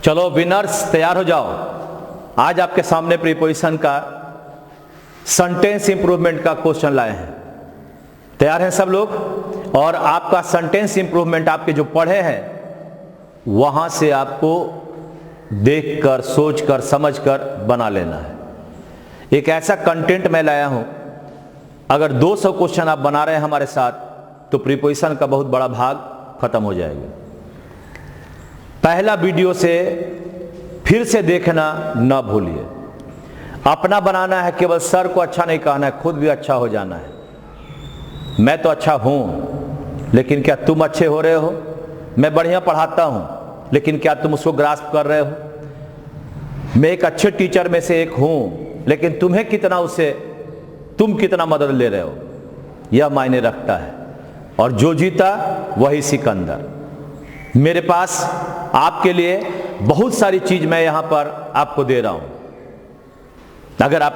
चलो विनर्स तैयार हो जाओ। आज आपके सामने प्रीपोजिशन का सेंटेंस इंप्रूवमेंट का क्वेश्चन लाए हैं। तैयार हैं सब लोग? और आपका सेंटेंस इंप्रूवमेंट आपके जो पढ़े हैं वहां से आपको देखकर, सोचकर, समझकर बना लेना है। एक ऐसा कंटेंट मैं लाया हूं, अगर 200 क्वेश्चन आप बना रहे हैं हमारे साथ तो प्रीपोजिशन का बहुत बड़ा भाग खत्म हो जाएगा। पहला वीडियो से फिर से देखना ना भूलिए। अपना बनाना है, केवल सर को अच्छा नहीं कहना है, खुद भी अच्छा हो जाना है। मैं तो अच्छा हूं, लेकिन क्या तुम अच्छे हो रहे हो? मैं बढ़िया पढ़ाता हूं, लेकिन क्या तुम उसको ग्रास्प कर रहे हो? मैं एक अच्छे टीचर में से एक हूं, लेकिन तुम्हें कितना उससे तुम कितना मदद ले रहे हो, यह मायने रखता है। और जो जीता वही सिकंदर। मेरे पास आपके लिए बहुत सारी चीज मैं यहां पर आपको दे रहा हूं। अगर आप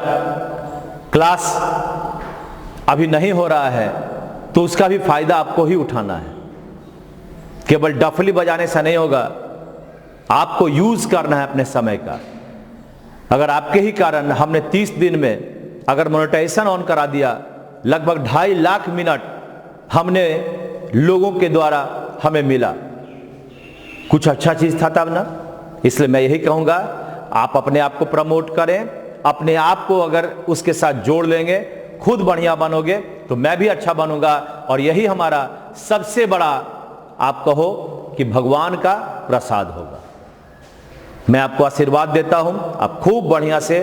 क्लास अभी नहीं हो रहा है तो उसका भी फायदा आपको ही उठाना है। केवल डफली बजाने से नहीं होगा, आपको यूज करना है अपने समय का। अगर आपके ही कारण हमने 30 दिन में अगर मोनेटाइजेशन ऑन करा दिया, लगभग 2.5 लाख मिनट हमने लोगों के द्वारा हमें मिला, कुछ अच्छा चीज था तब ना। इसलिए मैं यही कहूंगा, आप अपने आप को प्रमोट करें, अपने आप को अगर उसके साथ जोड़ लेंगे, खुद बढ़िया बनोगे तो मैं भी अच्छा बनूंगा। और यही हमारा सबसे बड़ा, आप कहो कि भगवान का प्रसाद होगा। मैं आपको आशीर्वाद देता हूं, आप खूब बढ़िया से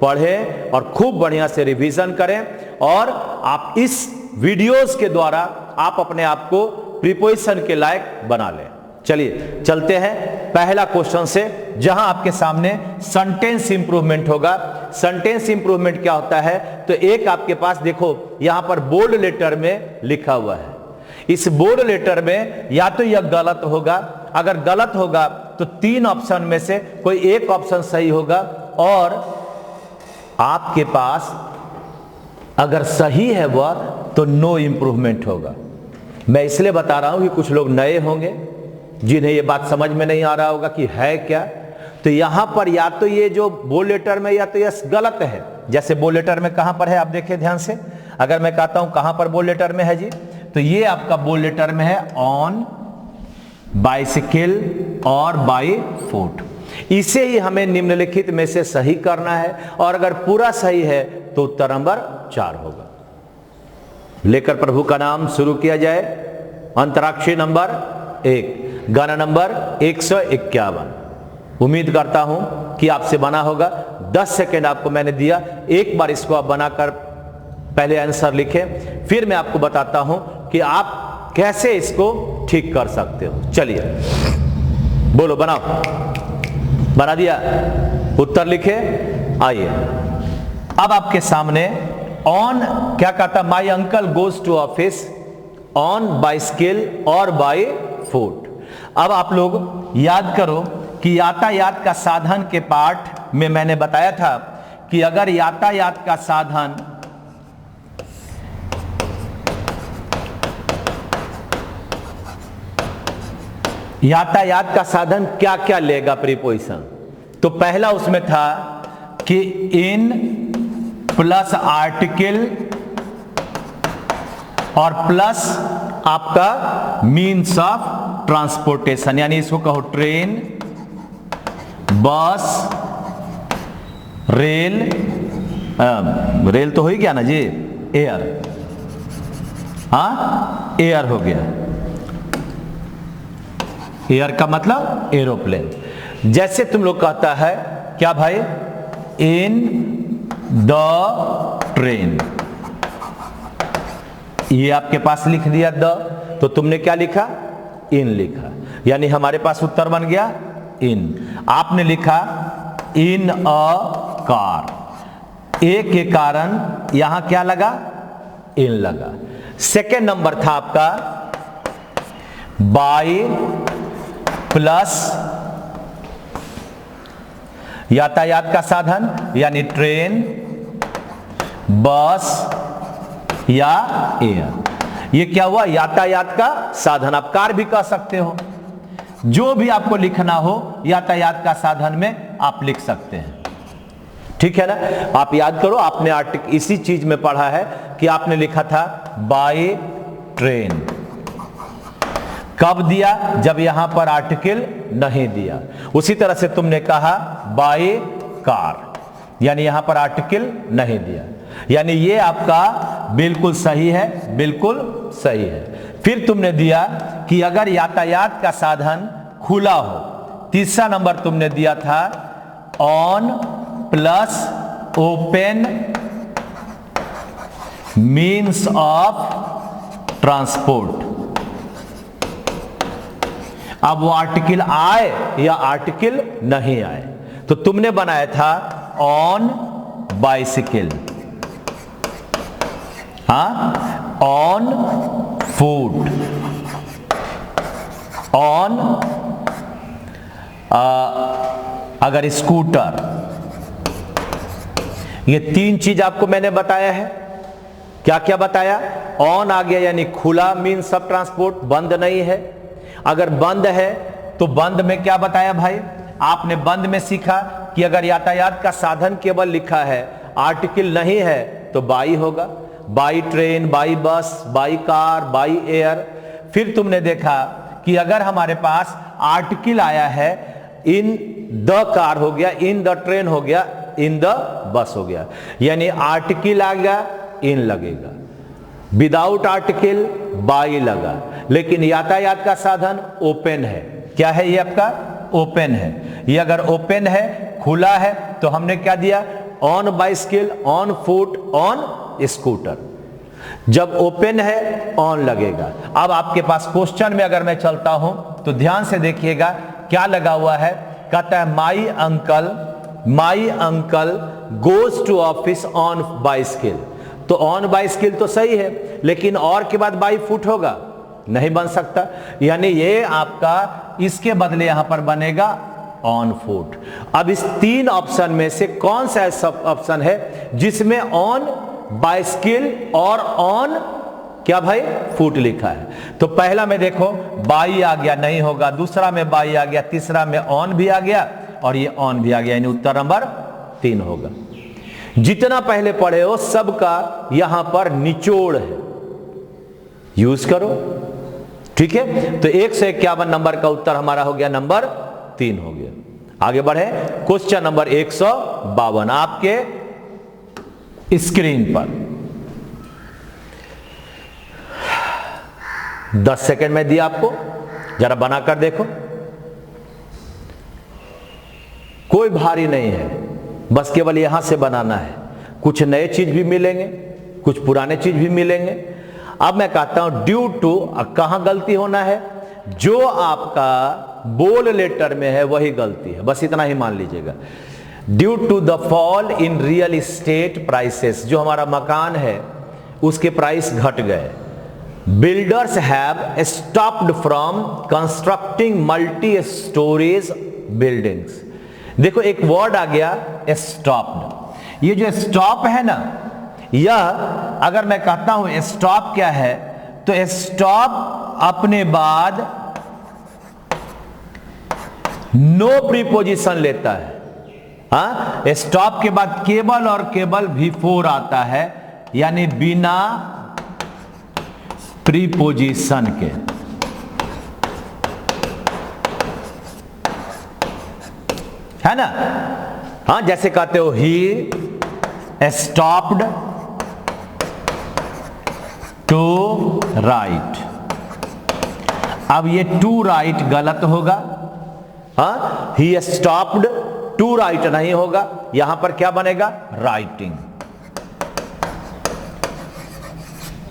पढ़ें और खूब बढ़िया से रिवीजन करें, और आप इस वीडियोस के द्वारा आप अपने आप को प्रीपोजिशन के लायक बना लें। चलिए चलते हैं पहला क्वेश्चन से, जहां आपके सामने सेंटेंस इंप्रूवमेंट होगा। सेंटेंस इंप्रूवमेंट क्या होता है? तो एक आपके पास देखो यहां पर बोल्ड लेटर में लिखा हुआ है। इस बोल्ड लेटर में या तो यह गलत होगा, अगर गलत होगा तो 3 ऑप्शन में से कोई एक ऑप्शन सही होगा, और आपके पास अगर सही है वह तो नो इंप्रूवमेंट होगा। मैं इसलिए बता रहा हूं कि कुछ लोग नए होंगे जिन्हें यह बात समझ में नहीं आ रहा होगा कि है क्या। तो यहां पर या तो ये जो बोल्ड लेटर में या तो यह गलत है। जैसे बोल्ड लेटर में कहां पर है आप देखिए ध्यान से। अगर मैं कहता हूं कहां पर बोल्ड लेटर में है जी, तो ये आपका बोल्ड लेटर में है ऑन बाइसिकल और बाई फुट। इसे ही हमें निम्नलिखित में से सही करना है, और अगर पूरा सही है तो उत्तर नंबर 4 होगा। लेकर प्रभु का नाम शुरू किया जाए। अंतराक्षरी नंबर 1, गाना नंबर 151। उम्मीद करता हूं कि आपसे बना होगा। 10 सेकेंड आपको मैंने दिया, एक बार इसको आप बनाकर पहले आंसर लिखें, फिर मैं आपको बताता हूं कि आप कैसे इसको ठीक कर सकते हो। चलिए बोलो, बनाओ। बना दिया? उत्तर लिखे। आइए अब आपके सामने ऑन क्या कहता, my uncle goes to office on bicycle और बाई फुट। अब आप लोग याद करो कि यातायात का साधन के पाठ में मैंने बताया था कि अगर यातायात का साधन क्या क्या लेगा प्रीपोजिशन, तो पहला उसमें था कि इन प्लस आर्टिकल और प्लस आपका मीन्स ऑफ ट्रांसपोर्टेशन, यानी इसको कहो ट्रेन, बस, रेल, रेल तो हो ही गया ना जी, एयर, हाँ एयर हो गया। एयर का मतलब एरोप्लेन। जैसे तुम लोग कहता है क्या भाई, इन द ट्रेन, ये आपके पास लिख दिया द, तो तुमने क्या लिखा? इन लिखा, यानी हमारे पास उत्तर बन गया इन। आपने लिखा इन अ कार, ए के कारण यहां क्या लगा? इन लगा। सेकेंड नंबर था आपका बाई प्लस यातायात का साधन, यानी ट्रेन, बस या एयर। ये क्या हुआ? यातायात का साधन। आप कार भी कह सकते हो, जो भी आपको लिखना हो यातायात का साधन में आप लिख सकते हैं। ठीक है ना। आप याद करो, आपने आर्टिकल इसी चीज में पढ़ा है कि आपने लिखा था बाय ट्रेन। कब दिया? जब यहां पर आर्टिकल नहीं दिया। उसी तरह से तुमने कहा बाय कार, यानी यहां पर आर्टिकल नहीं दिया, यानी ये आपका बिल्कुल सही है, बिल्कुल सही है। फिर तुमने दिया कि अगर यातायात का साधन खुला हो, तीसरा नंबर तुमने दिया था on plus open means of transport. अब वो आर्टिकल आए या आर्टिकल नहीं आए, तो तुमने बनाया था on bicycle, on foot, on अगर स्कूटर, ये तीन चीज आपको मैंने बताया है। क्या क्या बताया? ऑन आ गया यानी खुला मीन्स ऑफ ट्रांसपोर्ट, बंद नहीं है। अगर बंद है तो बंद में क्या बताया भाई? आपने बंद में सीखा कि अगर यातायात का साधन केवल लिखा है, आर्टिकल नहीं है, तो बाई होगा, by train, by bus, by car, by air. फिर तुमने देखा कि अगर हमारे पास आर्टिकल आया है, इन द कार हो गया, इन द ट्रेन हो गया, इन द बस हो गया, यानी आर्टिकल आ गया, इन लगेगा। विदाउट आर्टिकल बाई लगा, लेकिन यातायात का साधन ओपन है। क्या है ये आपका? ओपन है। ये अगर ओपन है, खुला है, तो हमने क्या दिया? On bicycle, on foot, on scooter. जब ओपन है ऑन लगेगा। अब आपके पास क्वेश्चन में अगर मैं चलता हूं तो ध्यान से देखिएगा क्या लगा हुआ है। कहता है my uncle goes to office on bicycle. तो ऑन बाइसिकल तो सही है, लेकिन और के बाद बाई फुट होगा, नहीं बन सकता, यानी ये आपका इसके बदले यहां पर बनेगा ऑन फुट। अब इस तीन ऑप्शन में से कौन सा ऐसा ऑप्शन है जिसमें ऑन बाइसिकल और ऑन क्या भाई फुट लिखा है? तो पहला में देखो बाई आ गया, नहीं होगा। दूसरा में बाई आ गया, तीसरा में ऑन भी आ गया, और ये ऑन भी आ गया, यानी उत्तर नंबर 3 होगा। जितना पहले पढ़े हो सबका यहां पर निचोड़ है, यूज करो। ठीक है, तो 151 नंबर का उत्तर हमारा हो गया नंबर 3 हो गया। आगे बढ़े, क्वेश्चन नंबर 152 आपके स्क्रीन पर। 10 सेकंड में दिया आपको, जरा बनाकर देखो। कोई भारी नहीं है, बस केवल यहां से बनाना है। कुछ नए चीज भी मिलेंगे, कुछ पुराने चीज भी मिलेंगे। अब मैं कहता हूं ड्यू टू, कहां गलती होना है? जो आपका बोल लेटर में है वही गलती है, बस इतना ही मान लीजिएगा। Due to the fall in real estate prices, जो हमारा मकान है उसके प्राइस घट गए। Builders have stopped from constructing multi storage buildings. देखो एक वर्ड आ गया स्टॉप्ड। ये जो स्टॉप है ना, यह अगर मैं कहता हूं स्टॉप क्या है, तो स्टॉप अपने बाद नो प्रीपोजिशन लेता है। स्टॉप के बाद केबल और केबल V4 आता है, यानी बिना प्रीपोजिशन के। है ना? हाँ, जैसे कहते हो ही स्टॉप्ड टू राइट। अब ये टू राइट गलत होगा। हाँ, ही स्टॉप्ड टू राइट नहीं होगा, यहां पर क्या बनेगा? राइटिंग।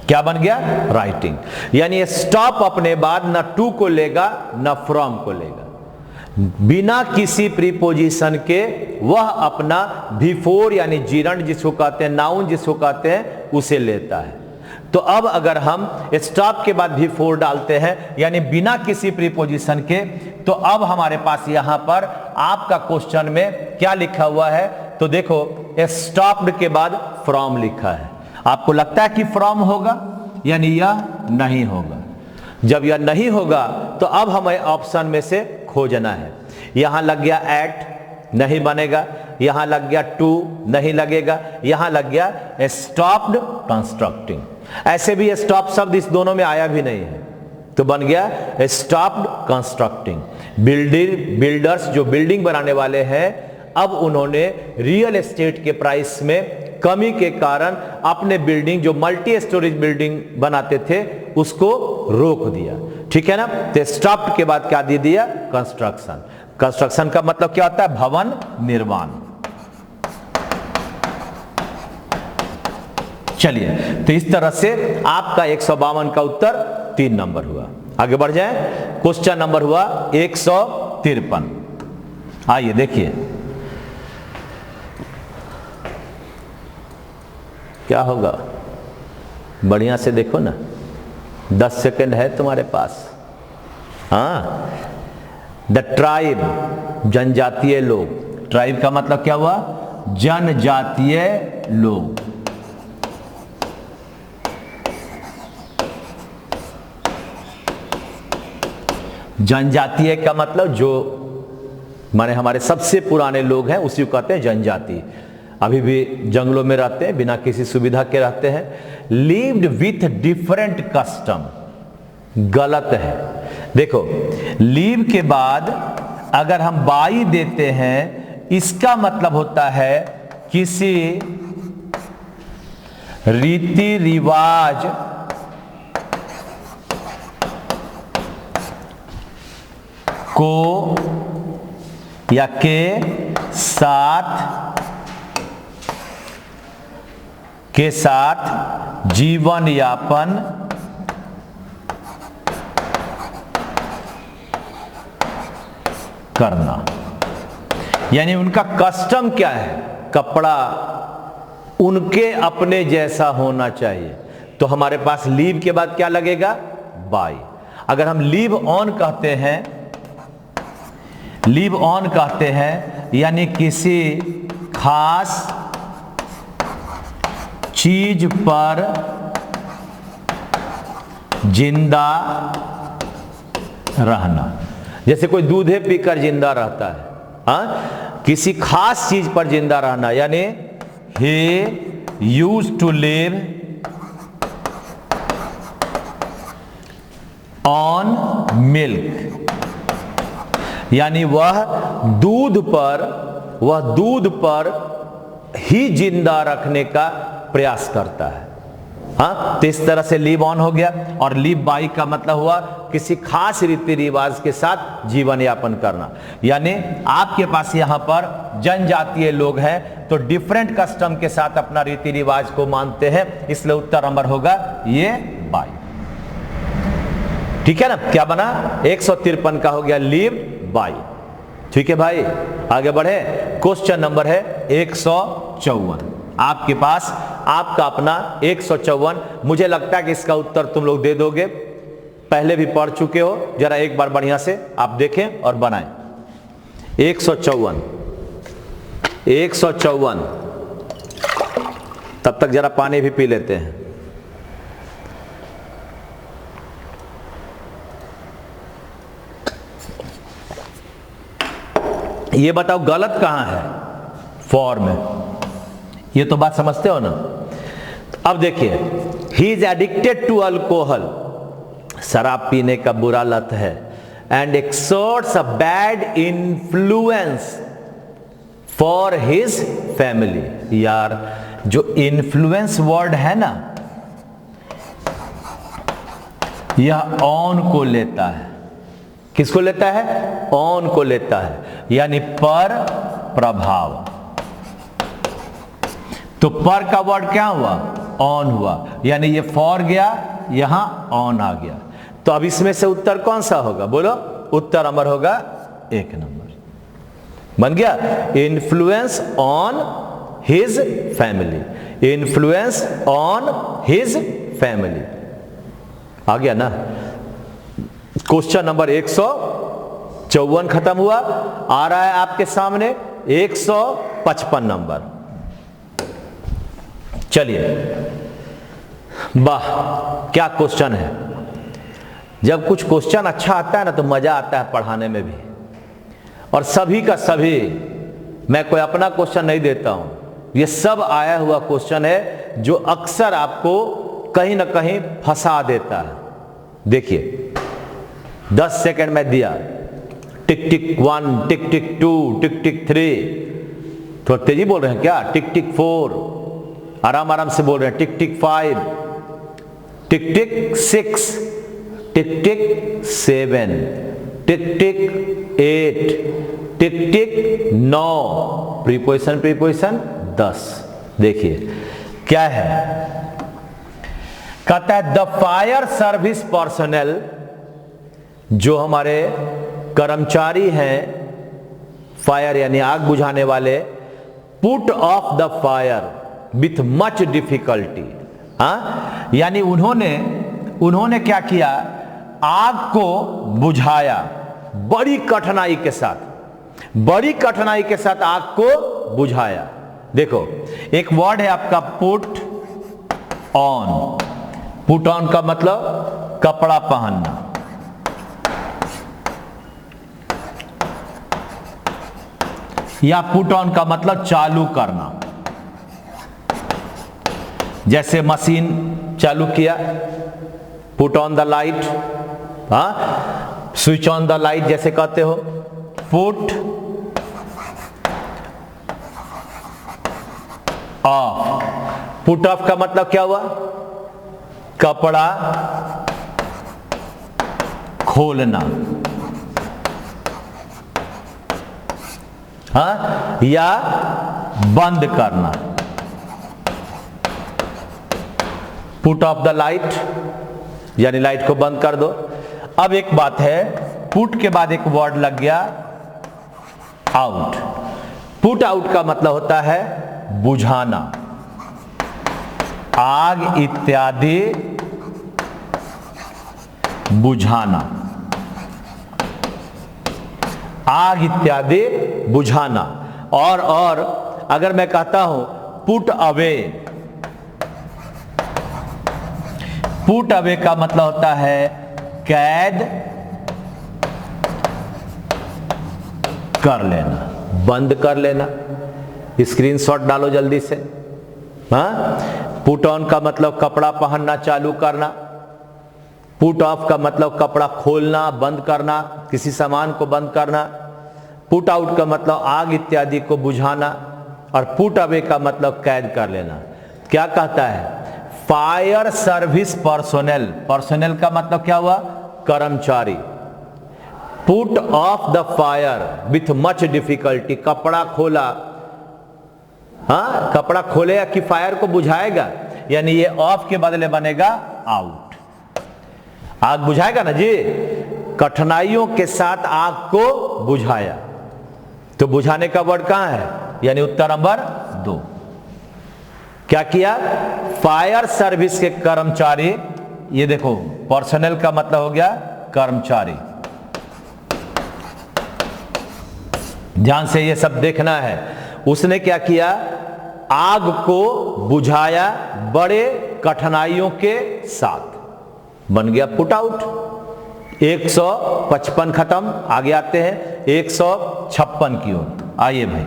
क्या बन गया? राइटिंग। यानी स्टॉप अपने बाद न टू को लेगा न फ्रॉम को लेगा, बिना किसी प्रीपोजिशन के वह अपना V4 यानी जीरंड जिसको कहते हैं, नाउन जिसको कहते हैं, उसे लेता है। तो अब अगर हम स्टॉप के बाद V4 डालते हैं यानी बिना किसी प्रीपोजिशन के, तो अब हमारे पास यहां पर आपका क्वेश्चन में क्या लिखा हुआ है? तो देखो स्टॉप्ड के बाद फ्रॉम लिखा है। आपको लगता है कि फ्रॉम होगा, यानी यह नहीं होगा। जब यह नहीं होगा तो अब हमें ऑप्शन में से खोजना है। यहां लग गया एट, नहीं बनेगा। यहां लग गया टू, नहीं लगेगा। यहां लग गया स्टॉप्ड कंस्ट्रक्टिंग। ऐसे भी स्टॉप शब्द इस दोनों में आया भी नहीं है, तो बन गया स्टॉप्ड कंस्ट्रक्टिंग। बिल्डर्स जो बिल्डिंग बनाने वाले हैं, अब उन्होंने रियल एस्टेट के प्राइस में कमी के कारण अपने बिल्डिंग, जो मल्टी स्टोरेज बिल्डिंग बनाते थे, उसको रोक दिया। ठीक है ना। तो स्टॉप्ड के बाद क्या दे दिया? कंस्ट्रक्शन। कंस्ट्रक्शन का मतलब क्या होता है? भवन निर्माण। चलिए, तो इस तरह से आपका 152 का उत्तर 3 नंबर हुआ। आगे बढ़ जाए। क्वेश्चन नंबर हुआ 153। आइए देखिए क्या होगा। बढ़िया से देखो ना, 10 सेकंड है तुम्हारे पास। हाँ, द ट्राइब, जनजातीय लोग। ट्राइब का मतलब क्या हुआ? जनजातीय लोग। जनजातीय का मतलब जो माने हमारे सबसे पुराने लोग हैं, उसी को कहते हैं जनजाति। अभी भी जंगलों में रहते हैं, बिना किसी सुविधा के रहते हैं। लिव्ड विथ डिफरेंट कस्टम, गलत है। देखो, लीव के बाद अगर हम बाई देते हैं, इसका मतलब होता है किसी रीति रिवाज को या के साथ जीवन यापन करना। यानी उनका कस्टम क्या है? कपड़ा उनके अपने जैसा होना चाहिए। तो हमारे पास लीव के बाद क्या लगेगा? बाई। अगर हम लीव ऑन कहते हैं, लीव ऑन कहते हैं यानी किसी खास चीज पर जिंदा रहना। जैसे कोई दूधे पीकर जिंदा रहता है, हाँ, किसी खास चीज पर जिंदा रहना। यानी he used to live on milk, यानी वह दूध पर ही जिंदा रखने का प्रयास करता है। हाँ, तो इस तरह से लीव ऑन हो गया। और लीव बाई का मतलब हुआ किसी खास रीति रिवाज के साथ जीवन यापन करना। यानी आपके पास यहां पर जनजातीय लोग हैं, तो डिफरेंट कस्टम के साथ अपना रीति रिवाज को मानते हैं, इसलिए उत्तर नंबर होगा ये बाई। ठीक है ना। क्या बना? 153 का हो गया लीव बाई। ठीक है भाई, आगे बढ़े। क्वेश्चन नंबर है 154। आपके पास आपका अपना 154। मुझे लगता है कि इसका उत्तर तुम लोग दे दोगे, पहले भी पढ़ चुके हो। जरा एक बार बढ़िया से आप देखें और बनाएं। 154 तब तक जरा पानी भी पी लेते हैं। ये बताओ गलत कहां है? फॉर में। ये तो बात समझते हो ना। अब देखिए, he is addicted to alcohol, शराब पीने का बुरा लत है। And exerts a bad influence for his family. यार, जो इन्फ्लुएंस वर्ड है ना, यह ऑन को लेता है। किसको लेता है? ऑन को लेता है, यानी पर प्रभाव। तो पर का वर्ड क्या हुआ? ऑन हुआ। यानी ये फॉर गया, यहां ऑन आ गया। तो अब इसमें से उत्तर कौन सा होगा? बोलो। उत्तर नंबर होगा 1 नंबर। बन गया influence on his family. Influence on his family आ गया ना। क्वेश्चन नंबर 154 खत्म हुआ। आ रहा है आपके सामने 155 नंबर। चलिए, वाह क्या क्वेश्चन है। जब कुछ क्वेश्चन अच्छा आता है ना तो मजा आता है पढ़ाने में भी। और सभी का सभी, मैं कोई अपना क्वेश्चन नहीं देता हूं, ये सब आया हुआ क्वेश्चन है जो अक्सर आपको कहीं ना कहीं फंसा देता है। देखिए 10 सेकंड में दिया, टिक टिक 1, टिक टिक 2, टिक टिक 3, थोड़ा तेजी बोल रहे हैं क्या, टिक टिक 4, आराम आराम से बोल रहे हैं, टिक टिक 5, टिक टिक 6, टिक टिक 7, टिक टिक 8, टिक टिक 9, प्रीपोजिशन प्रीपोजिशन 10। देखिए क्या है, कहता है द फायर सर्विस पर्सनल, जो हमारे कर्मचारी हैं फायर यानी आग बुझाने वाले, put off the fire with much difficulty. यानी उन्होंने क्या किया, आग को बुझाया बड़ी कठिनाई के साथ, बड़ी कठिनाई के साथ आग को बुझाया। देखो एक वर्ड है आपका पुट ऑन। पुट ऑन का मतलब कपड़ा पहनना, या पुट ऑन का मतलब चालू करना। जैसे मशीन चालू किया, put on the light, switch on the light जैसे कहते हो। पुट ऑफ, पुट ऑफ का मतलब क्या हुआ, कपड़ा खोलना, या बंद करना। पुट ऑफ द लाइट यानी लाइट को बंद कर दो। अब एक बात है, पुट के बाद एक वर्ड लग गया आउट। पुट आउट का मतलब होता है बुझाना, आग इत्यादि बुझाना, आग इत्यादि बुझाना। और अगर मैं कहता हूं पुट अवे, पुट अवे का मतलब होता है कैद कर लेना, बंद कर लेना। स्क्रीनशॉट डालो जल्दी से। पुट ऑन का मतलब कपड़ा पहनना, चालू करना। पुट ऑफ का मतलब कपड़ा खोलना, बंद करना, किसी सामान को बंद करना। पुट आउट का मतलब आग इत्यादि को बुझाना, और पुट अवे का मतलब कैद कर लेना। क्या कहता है, फायर सर्विस पर्सोनेल, पर्सोनेल का मतलब क्या हुआ, कर्मचारी। Put off the fire with much difficulty, कपड़ा खोला, कपड़ा खोलेगा कि फायर को बुझाएगा, यानी ये ऑफ के बदले बनेगा आउट। आग बुझाएगा ना जी, कठिनाइयों के साथ आग को बुझाया, तो बुझाने का वर्ड कहां है, यानी उत्तर नंबर 2। क्या किया, फायर सर्विस के कर्मचारी, ये देखो पर्सनल का मतलब हो गया कर्मचारी। ध्यान से ये सब देखना है। उसने क्या किया, आग को बुझाया बड़े कठिनाइयों के साथ, बन गया पुट आउट। 155 खत्म, आगे आते हैं 156 की ओर। आइए भाई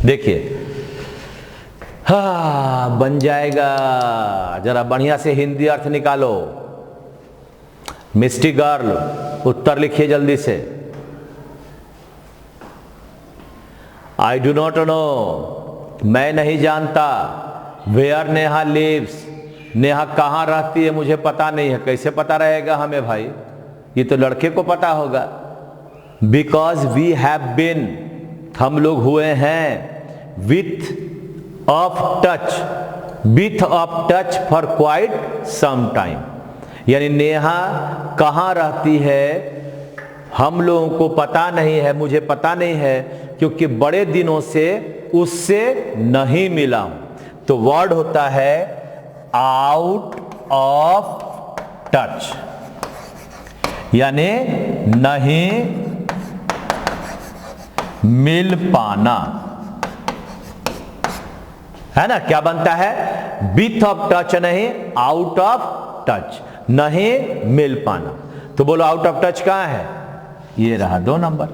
देखिए, बन जाएगा। जरा बढ़िया से हिंदी अर्थ निकालो। मिस्टी गर्ल उत्तर लिखिए जल्दी से। आई डू नॉट नो, मैं नहीं जानता। वेयर नेहा लिव्स, नेहा कहाँ रहती है मुझे पता नहीं है। कैसे पता रहेगा हमें भाई, ये तो लड़के को पता होगा। बिकॉज वी हैव बीन, हम लोग हुए हैं, with of touch, with of touch for quite some time, यानी नेहा कहाँ रहती है हम लोगों को पता नहीं है, मुझे पता नहीं है, क्योंकि बड़े दिनों से उससे नहीं मिला हूं। तो वर्ड होता है आउट ऑफ टच, यानी नहीं मिल पाना, है ना। क्या बनता है, विथ ऑफ टच नहीं, आउट ऑफ टच, नहीं मिल पाना। तो बोलो आउट ऑफ टच कहां है? ये रहा 2 नंबर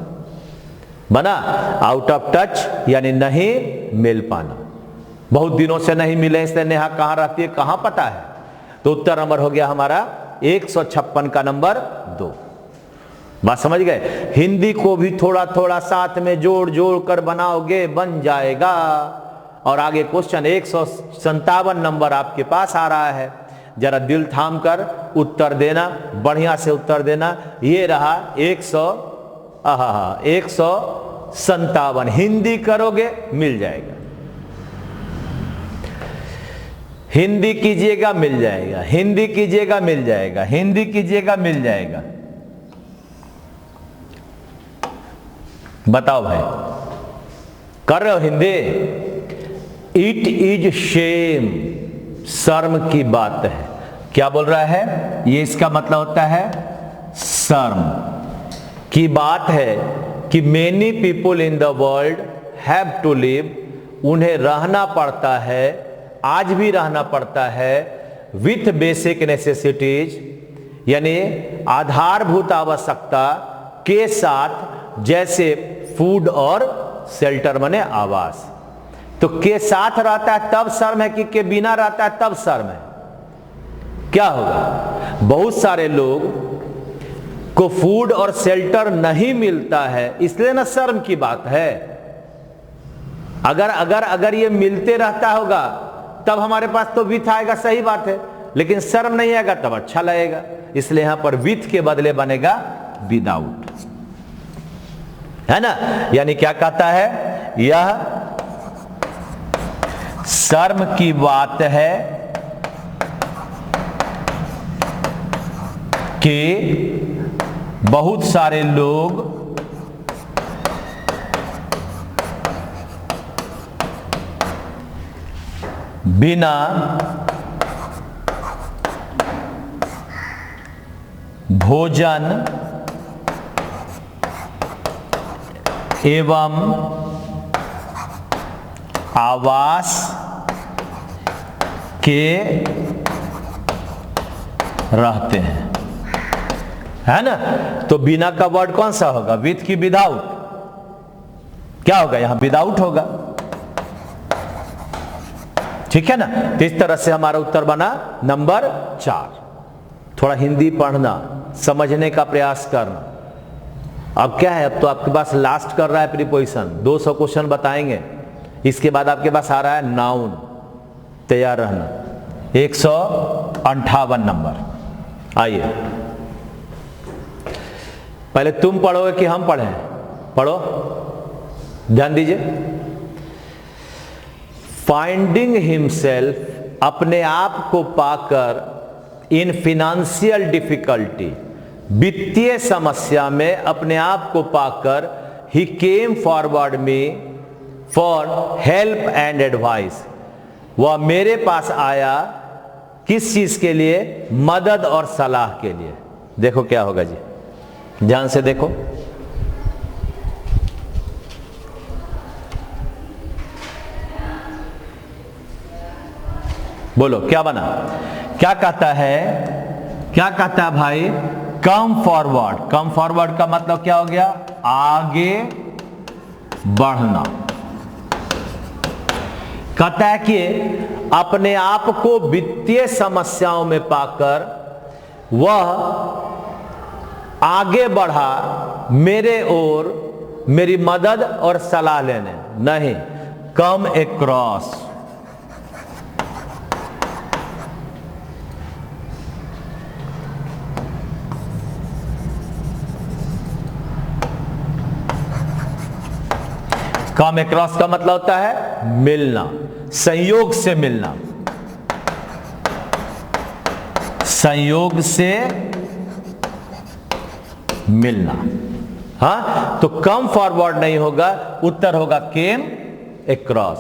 बना। आउट ऑफ टच यानी नहीं मिल पाना, बहुत दिनों से नहीं मिले, इसलिए नेहा कहां रहती है कहां पता है। तो उत्तर नंबर हो गया हमारा 156 का नंबर 2। बात समझ गए? हिंदी को भी थोड़ा थोड़ा साथ में जोड़ जोड़ कर बनाओगे बन जाएगा। और आगे क्वेश्चन 157 नंबर आपके पास आ रहा है, जरा दिल थाम कर उत्तर देना, बढ़िया से उत्तर देना। ये रहा 157, हिंदी करोगे मिल जाएगा, हिंदी कीजिएगा मिल जाएगा, हिंदी कीजिएगा मिल जाएगा, हिंदी कीजिएगा मिल जाएगा। बताओ भाई, कर रहे हो हिंदी? इट इज शेम, शर्म की बात है। क्या बोल रहा है? ये इसका मतलब होता है शर्म की बात है कि many people in the world have to live, उन्हें रहना पड़ता है, आज भी रहना पड़ता है, विथ बेसिक नेसेसिटीज, यानी आधारभूत आवश्यकता के साथ, जैसे फूड और शेल्टर माने आवास। तो के साथ रहता है तब शर्म है कि के बिना रहता है तब शर्म है? क्या होगा? बहुत सारे लोग को फूड और शेल्टर नहीं मिलता है, इसलिए ना शर्म की बात है। अगर ये मिलते रहता होगा तब हमारे पास तो विथ आएगा, सही बात है, लेकिन शर्म नहीं आएगा तब अच्छा लगेगा, इसलिए यहां पर विथ के बदले बनेगा विदाउट, है ना। यानी क्या कहता है? यह शर्म की बात है कि बहुत सारे लोग बिना भोजन एवं आवास के रहते हैं, है ना। तो बिना का वर्ड कौन सा होगा? विथ की विदाउट? क्या होगा? यहां विदाउट होगा, ठीक है ना। तो इस तरह से हमारा उत्तर बना नंबर 4। थोड़ा हिंदी पढ़ना, समझने का प्रयास करना। अब क्या है, अब तो आपके पास लास्ट कर रहा है प्रीपोजिशन, 200 क्वेश्चन बताएंगे, इसके बाद आपके पास आ रहा है नाउन, तैयार रहना। 158 नंबर। आइए, पहले तुम पढ़ोगे कि हम पढ़ें? पढ़ो, ध्यान दीजिए। फाइंडिंग हिमसेल्फ, अपने आप को पाकर, इन फिनेंशियल डिफिकल्टी, वित्तीय समस्या में अपने आप को पाकर, he came forward me for help and advice, वह मेरे पास आया किस चीज के लिए? मदद और सलाह के लिए। देखो क्या होगा जी, ध्यान से देखो। बोलो क्या बना? क्या कहता है? क्या कहता है भाई? Come forward. कम फॉरवर्ड का मतलब क्या हो गया? आगे बढ़ना। कहता है कि अपने आप को वित्तीय समस्याओं में पाकर वह आगे बढ़ा मेरे ओर, मेरी मदद और सलाह लेने। नहीं, कम अक्रॉस। कम अक्रॉस का मतलब होता है मिलना, संयोग से मिलना, संयोग से मिलना। हाँ, तो कम फॉरवर्ड नहीं होगा, उत्तर होगा केम अक्रॉस।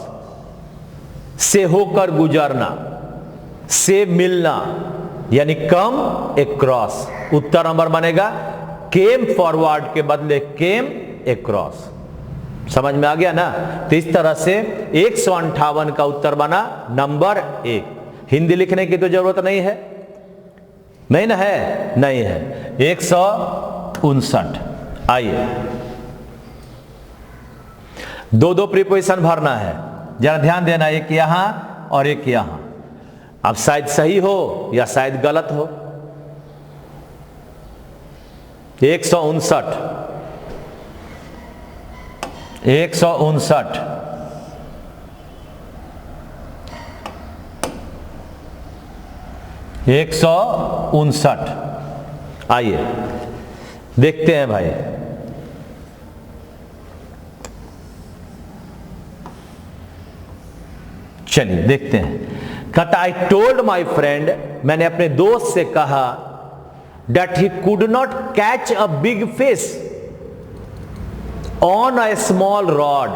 से होकर गुजरना, से मिलना, यानी कम अक्रॉस। उत्तर नंबर बनेगा केम फॉरवर्ड के बदले केम अक्रॉस। समझ में आ गया ना। तो इस तरह से 158 का उत्तर बना नंबर 1। हिंदी लिखने की तो जरूरत नहीं है, नहीं ना है, नहीं है। 159। आइए, दो दो प्रीपोजिशन भरना है, जरा ध्यान देना, एक यहां और एक यहां। अब शायद सही हो या शायद गलत हो। 159, 159, 159। आइए देखते हैं भाई। चलिए देखते हैं। कहता आई टोल्ड माई फ्रेंड, मैंने अपने दोस्त से कहा, that he could not catch a big fish on a small rod।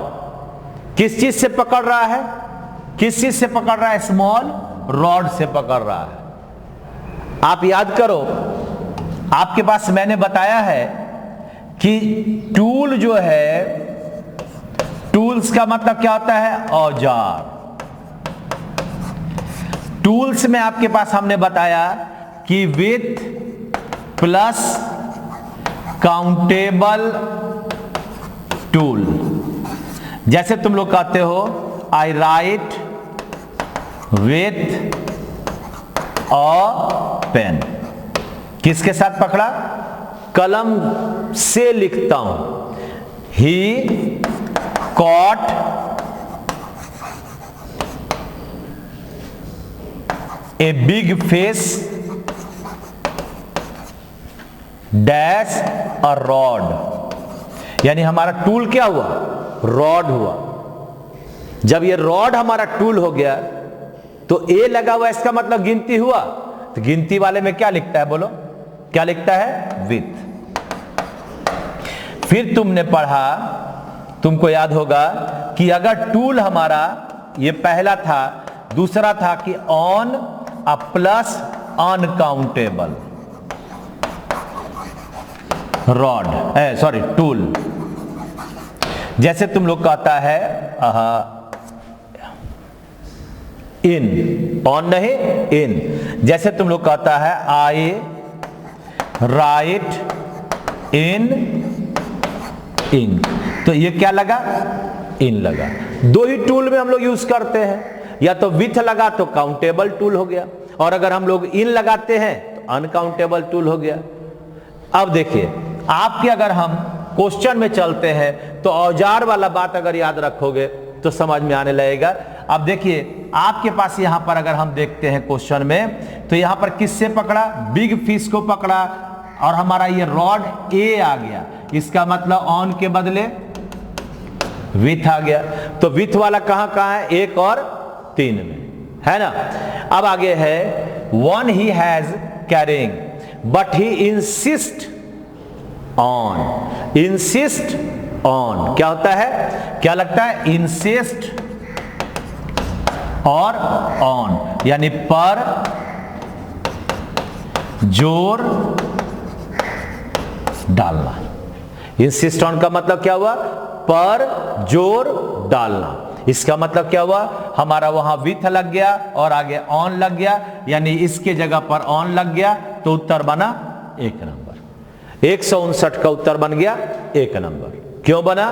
किस चीज से पकड़ रहा है? किस चीज से पकड़ रहा है? स्मॉल रॉड से पकड़ रहा है। आप याद करो, आपके पास मैंने बताया है कि टूल जो है, टूल्स का मतलब क्या होता है? औजार। टूल्स में आपके पास हमने बताया कि विथ प्लस काउंटेबल टूल। जैसे तुम लोग कहते हो I write with a pen. किसके साथ पकड़ा? कलम से लिखता हूं। He caught a big fish dash a rod. यानी हमारा टूल क्या हुआ? रॉड हुआ। जब ये रॉड हमारा टूल हो गया तो ए लगा हुआ, इसका मतलब गिनती हुआ। तो गिनती वाले में क्या लिखता है? बोलो क्या लिखता है? विथ। फिर तुमने पढ़ा, तुमको याद होगा कि अगर टूल हमारा ये पहला था, दूसरा था कि on a plus uncountable rod, sorry tool. जैसे तुम लोग कहता है इन, ऑन नहीं इन। जैसे तुम लोग कहता है आई राइट इन इंक, तो ये क्या लगा? इन लगा। दो ही टूल में हम लोग यूज करते हैं, या तो विथ लगा तो काउंटेबल टूल हो गया, और अगर हम लोग इन लगाते हैं तो अनकाउंटेबल टूल हो गया। अब देखिए, आपके अगर हम क्वेश्चन में चलते हैं तो औजार वाला बात अगर याद रखोगे तो समझ में आने लगेगा। अब देखिए, आपके पास यहां पर अगर हम देखते हैं क्वेश्चन में, तो यहां पर किससे पकड़ा? बिग फिश को पकड़ा, और हमारा ये रॉड ए आ गया। इसका मतलब ऑन के बदले विथ आ गया। तो विथ वाला कहां कहां है? 1 और 3 में है ना। अब आगे है one he has carrying but he insist on. Insist on क्या होता है? क्या लगता है? इंसिस्ट और ऑन, यानी पर जोर डालना। इंसिस्ट ऑन का मतलब क्या हुआ? पर जोर डालना। इसका मतलब क्या हुआ? हमारा वहां विथ लग गया और आगे ऑन लग गया, यानी इसके जगह पर ऑन लग गया, तो उत्तर बना 1 नंबर। 159 का उत्तर बन गया 1 नंबर। क्यों बना?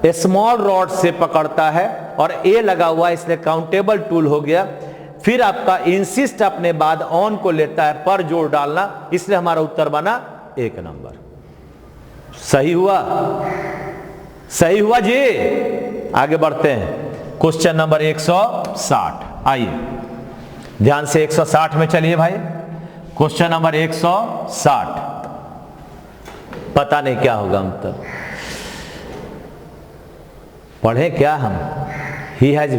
स्मॉल रॉड से पकड़ता है और ए लगा हुआ, इसलिए काउंटेबल टूल हो गया। फिर आपका इंसिस्ट अपने बाद ऑन को लेता है, पर जोर डालना, इसलिए हमारा उत्तर बना 1 नंबर। सही हुआ? सही हुआ जी। आगे बढ़ते हैं, क्वेश्चन नंबर 160। आइए ध्यान से 160 में चलिए भाई। क्वेश्चन नंबर 160, पता नहीं क्या होगा, हम तो पढ़े क्या हम? He has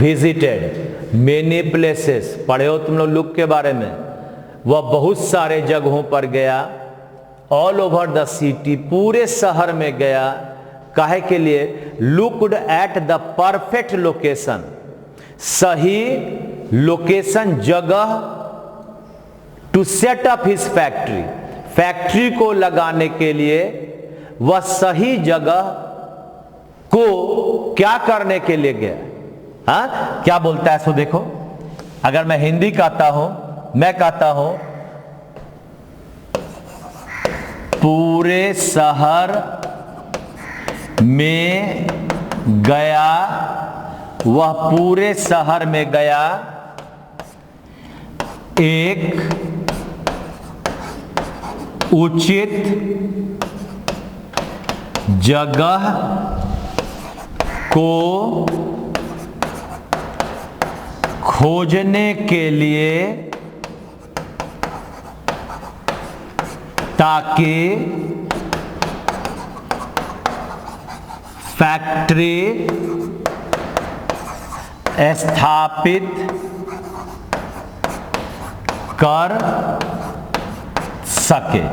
visited many places. पढ़े हो तुम लोग लुक के बारे में? वह बहुत सारे जगहों पर गया। ऑल ओवर द सिटी, पूरे शहर में गया। काहे के लिए? Looked at the perfect location, सही लोकेशन, जगह, to set up his factory, factory को लगाने के लिए वह सही जगह को क्या करने के लिए गया? हाँ, क्या बोलता है सो देखो, अगर मैं हिंदी कहता हूं, मैं कहता हूं पूरे शहर में गया, वह पूरे शहर में गया एक उचित जगह को खोजने के लिए ताकि फैक्ट्री स्थापित कर सके।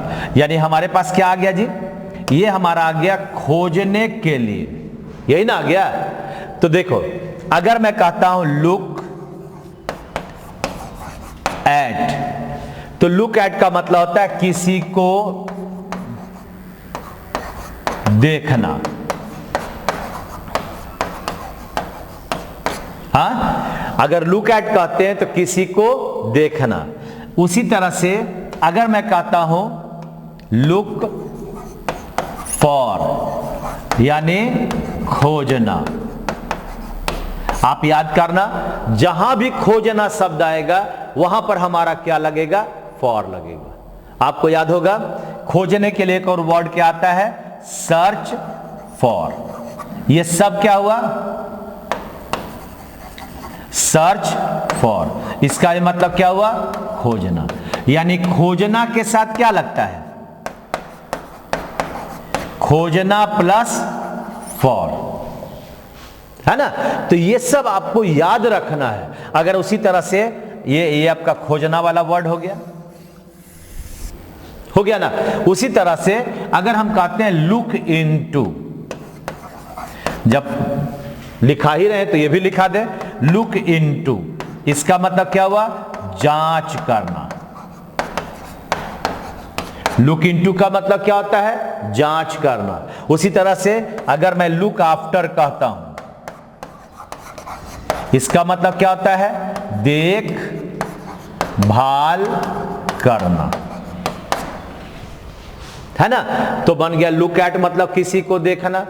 यानी हमारे पास क्या आ गया जी, ये हमारा आ गया खोजने के लिए, यही ना आ गया। तो देखो अगर मैं कहता हूं लुक एट, तो लुक एट का मतलब होता है किसी को देखना। हाँ, अगर लुक एट कहते हैं तो किसी को देखना। उसी तरह से अगर मैं कहता हूं लुक फॉर, यानी खोजना। आप याद करना, जहां भी खोजना शब्द आएगा वहां पर हमारा क्या लगेगा, फॉर लगेगा। आपको याद होगा खोजने के लिए एक और वर्ड क्या आता है, सर्च फॉर। ये सब क्या हुआ, सर्च फॉर। इसका मतलब क्या हुआ, खोजना। यानी खोजना के साथ क्या लगता है, खोजना प्लस फॉर, है ना। तो ये सब आपको याद रखना है। अगर उसी तरह से ये आपका खोजना वाला वर्ड हो गया ना। उसी तरह से अगर हम कहते हैं लुक इनटू, जब लिखा ही रहे तो ये भी लिखा दे लुक इनटू। इसका मतलब क्या हुआ, जांच करना। लुक इनटू का मतलब क्या होता है, जांच करना। उसी तरह से अगर मैं लुक आफ्टर कहता हूं, इसका मतलब क्या होता है, देख भाल करना, है ना। तो बन गया लुक एट मतलब किसी को देखना,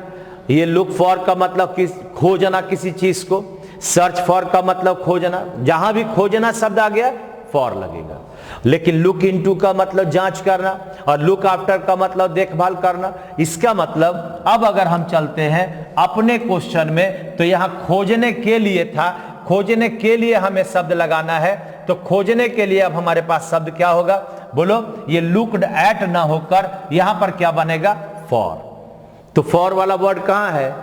ये लुक फॉर का मतलब खोजना किसी चीज को, सर्च फॉर का मतलब खोजना। जहां भी खोजना शब्द आ गया फॉर लगेगा। लेकिन लुक इनटू का मतलब जांच करना और लुक आफ्टर का मतलब देखभाल करना। इसका मतलब अब अगर हम चलते हैं अपने क्वेश्चन में, तो यहां खोजने के लिए था, खोजने के लिए हमें शब्द लगाना है। तो खोजने के लिए अब हमारे पास शब्द क्या होगा, बोलो। ये लुक्ड एट ना होकर यहां पर क्या बनेगा, फॉर। तो फॉर वाला वर्ड कहां है,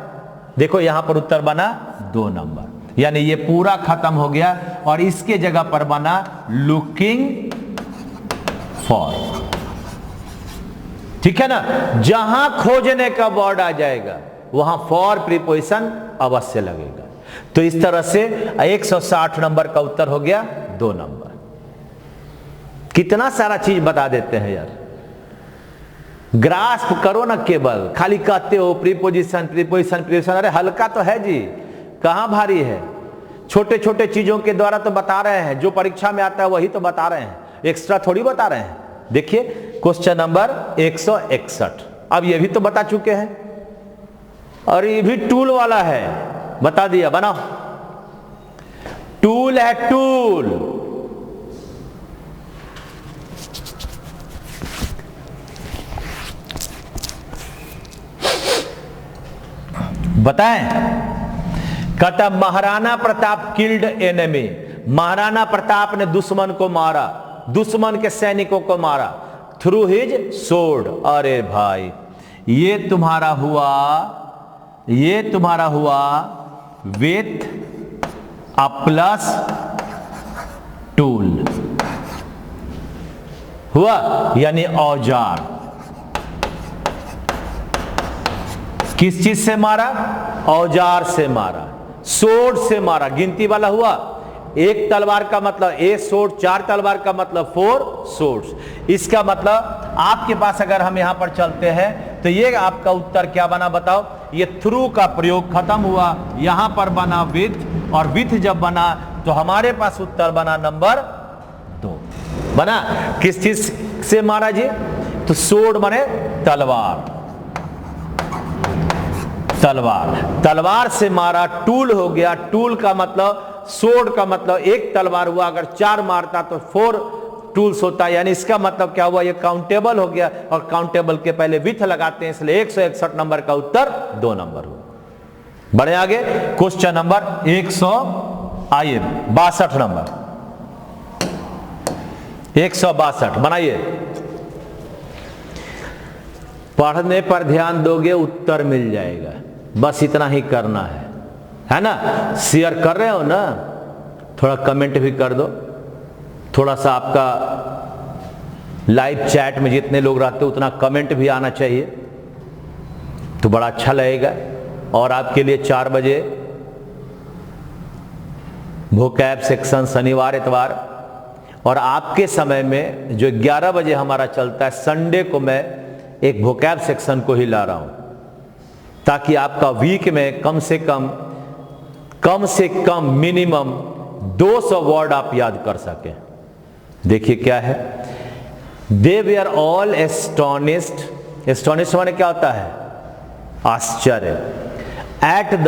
देखो यहां पर उत्तर बना 2 नंबर। यानी ये पूरा खत्म हो गया और इसके जगह पर बना लुकिंग फॉर। ठीक है ना। जहां खोजने का वर्ड आ जाएगा वहां फॉर प्रीपोजिशन अवश्य लगेगा। तो इस तरह से 160 नंबर का उत्तर हो गया 2 नंबर। कितना सारा चीज बता देते हैं यार, ग्रास्प करो ना, केवल खाली कहते हो प्रीपोजिशन प्रीपोजिशन प्रीपोजिशन। अरे हल्का तो है जी, कहां भारी है। छोटे छोटे चीजों के द्वारा तो बता रहे हैं, जो परीक्षा में आता है वही तो बता रहे हैं, एक्स्ट्रा थोड़ी बता रहे हैं। देखिए क्वेश्चन नंबर 161, अब ये भी तो बता चुके हैं और ये भी टूल वाला है, बता दिया। बनाओ, टूल है, टूल। बताएं, कहता महाराणा प्रताप किल्ड एनिमी। महाराणा प्रताप ने दुश्मन को मारा, दुश्मन के सैनिकों को मारा थ्रू हिज सोर्ड। अरे भाई ये तुम्हारा हुआ विथ अ प्लस टूल हुआ, यानी औजार। किस चीज से मारा, औजार से मारा, सोर्ड से मारा। गिनती वाला हुआ, एक तलवार का मतलब ए सोर्ड, 4 तलवार का मतलब 4 सोर्ड्स। इसका मतलब आपके पास अगर हम यहां पर चलते हैं तो ये आपका उत्तर क्या बना, बताओ। ये थ्रू का प्रयोग खत्म हुआ, यहां पर बना विथ और विथ जब बना तो हमारे पास उत्तर बना नंबर 2 बना। किस चीज से मारा जी? तो सोर्ड माने तलवार, तलवार, तलवार से मारा। टूल हो गया, टूल का मतलब, सोर्ड का मतलब एक तलवार हुआ, अगर 4 मारता तो 4 टूल्स होता है, यानी इसका मतलब क्या हुआ, ये काउंटेबल हो गया, और काउंटेबल के पहले विथ लगाते हैं, इसलिए 161 नंबर का उत्तर 2 नंबर हो। बढ़े आगे, क्वेश्चन नंबर 162 नंबर, 162 बनाइए। पढ़ने पर ध्यान दोगे उत्तर मिल जाएगा, बस इतना ही करना है ना। शेयर कर रहे हो ना, थोड़ा कमेंट भी कर दो, थोड़ा सा आपका लाइव चैट में जितने लोग रहते हो उतना कमेंट भी आना चाहिए, तो बड़ा अच्छा लगेगा। और आपके लिए 4 बजे वोकैब सेक्शन शनिवार इतवार, और आपके समय में जो 11 बजे हमारा चलता है संडे को, मैं एक वोकैब सेक्शन को ही ला रहा हूं, ताकि आपका वीक में कम से कम मिनिमम 200 वर्ड आप याद कर सकें। देखिए क्या है, दे वेयर ऑल एस्टोनिश्ड। एस्टोनिश्ड माने क्या होता है? आश्चर्य। At the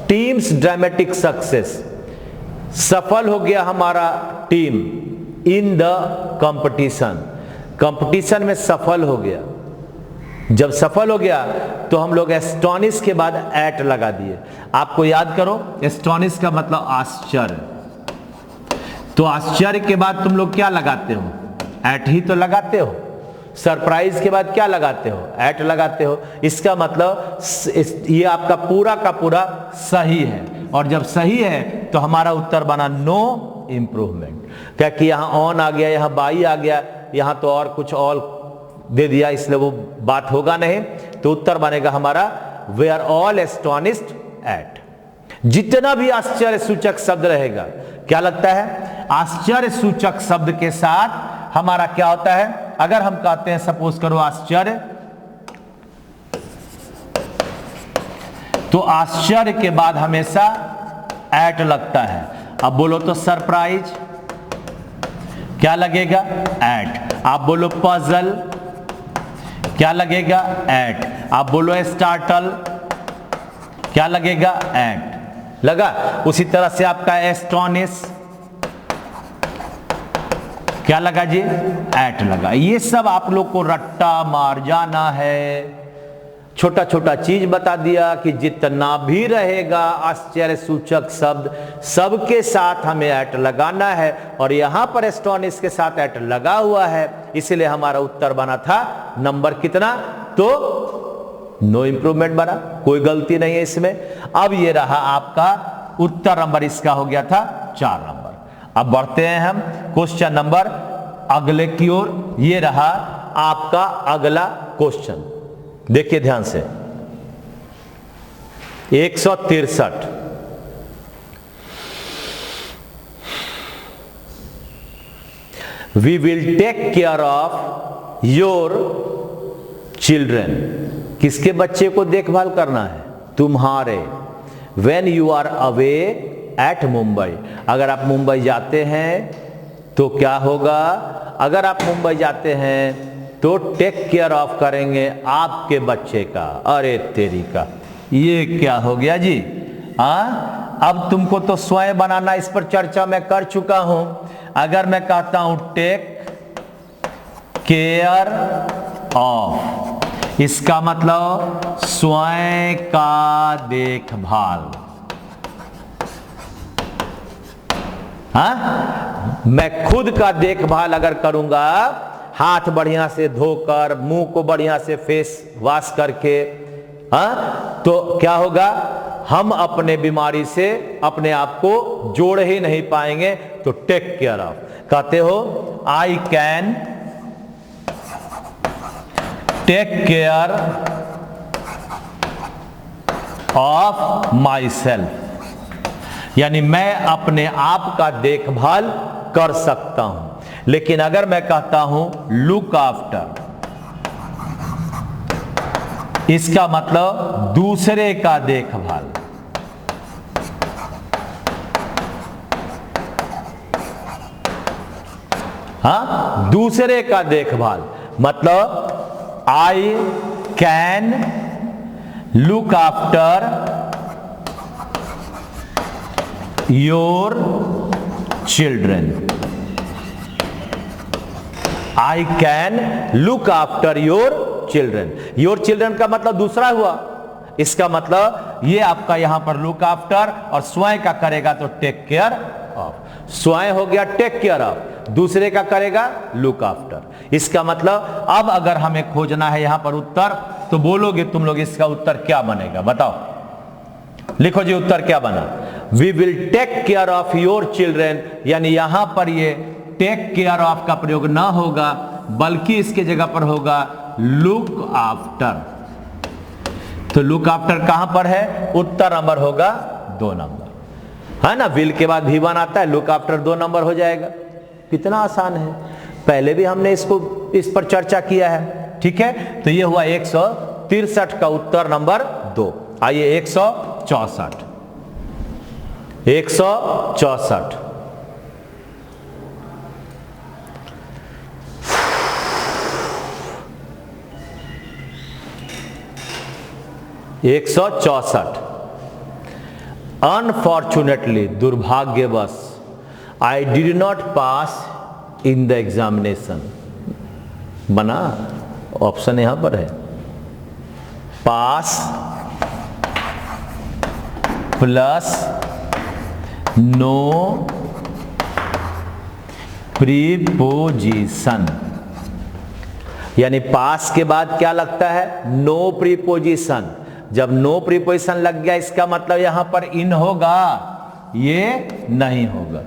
teams dramatic success, सफल हो गया हमारा team. In the competition, competition में सफल हो गया। जब सफल हो गया तो हम लोग एस्टोनिश के बाद एट लगा दिए। आपको याद करो, एस्टोनिश का मतलब आश्चर्य, तो आश्चर्य के बाद तुम लोग क्या लगाते हो? एट ही तो लगाते हो। सरप्राइज के बाद क्या लगाते हो? एट लगाते हो। इसका मतलब ये आपका पूरा का पूरा सही है, और जब सही है तो हमारा उत्तर बना नो इंप्रूवमेंट। क्या कि यहां ऑन आ गया, यहां बाई आ गया, यहां तो और कुछ और दे दिया, इसलिए वो बात होगा नहीं, तो उत्तर बनेगा हमारा वे आर ऑल एस्टोनिश्ड एट। जितना भी आश्चर्य सूचक शब्द रहेगा, क्या लगता है? आश्चर्य सूचक शब्द के साथ हमारा क्या होता है? अगर हम कहते हैं सपोज करो आश्चर्य, तो आश्चर्य के बाद हमेशा एट लगता है। अब बोलो तो सरप्राइज, क्या लगेगा? एट। आप बोलो पजल, क्या लगेगा? एट। आप बोलो स्टार्टल, क्या लगेगा? एट लगा। उसी तरह से आपका एस्टोनिश, क्या लगा जी? एट लगा। ये सब आप लोग को रट्टा मार जाना है। छोटा छोटा चीज बता दिया कि जितना भी रहेगा आश्चर्य सूचक शब्द, सबके साथ हमें एट लगाना है, और यहां पर एस्टोनिश के साथ एट लगा हुआ है, इसलिए हमारा उत्तर बना था नंबर कितना? तो नो इंप्रूवमेंट बना, कोई गलती नहीं है इसमें। अब ये रहा आपका उत्तर नंबर, इसका हो गया था 4 नंबर। अब बढ़ते हैं हम क्वेश्चन नंबर अगले की ओर। ये रहा आपका अगला क्वेश्चन, देखिए ध्यान से। 163, we will take care of your children. किसके बच्चे को देखभाल करना है? तुम्हारे। When you are away at Mumbai, अगर आप मुंबई जाते हैं तो क्या होगा? अगर आप मुंबई जाते हैं तो टेक केयर ऑफ करेंगे आपके बच्चे का। अरे तेरी का, ये क्या हो गया जी? अब तुमको तो स्वयं बनाना, इस पर चर्चा मैं कर चुका हूं। अगर मैं कहता हूं टेक केयर ऑफ, इसका मतलब स्वयं का देखभाल। मैं खुद का देखभाल अगर करूंगा, हाथ बढ़िया से धोकर, मुंह को बढ़िया से फेस वॉश करके, तो क्या होगा? हम अपने बीमारी से अपने आप को जोड़ ही नहीं पाएंगे। तो टेक केयर ऑफ कहते हो, I can take care of myself, यानी मैं अपने आप का देखभाल कर सकता हूं। लेकिन अगर मैं कहता हूं लुक आफ्टर, इसका मतलब दूसरे का देखभाल। हाँ, दूसरे का देखभाल, मतलब I can look after your children. I can look after your children. Your children का मतलब दूसरा हुआ, इसका मतलब ये आपका यहां पर लुक आफ्टर और स्वयं का करेगा तो टेक केयर ऑफ। स्वयं हो गया टेक केयर ऑफ, दूसरे का करेगा लुक आफ्टर। इसका मतलब अब अगर हमें खोजना है यहां पर उत्तर, तो बोलोगे तुम लोग इसका उत्तर क्या बनेगा, बताओ, लिखो जी उत्तर क्या बना। We will take care of your children, यानी यहां पर ये टेक केयर ऑफ का प्रयोग ना होगा, बल्कि इसके जगह पर होगा लुक आफ्टर। तो लुक आफ्टर कहां पर है, उत्तर नंबर होगा 2 नंबर, है ना। विल के बाद V1 आता है, लुक आफ्टर 2 नंबर हो जाएगा। कितना आसान है, पहले भी हमने इस पर चर्चा किया है, ठीक है। तो ये हुआ 163 का उत्तर नंबर 2। आइए 164, 164 164। अनफॉर्चुनेटली, दुर्भाग्यवश, I did not pass in the examination. बना, ऑप्शन यहां पर है, पास प्लस नो प्रीपोजिशन, यानी पास के बाद क्या लगता है, नो प्रीपोजिशन। जब नो प्रीपोजिशन लग गया, इसका मतलब यहां पर इन होगा, ये नहीं होगा।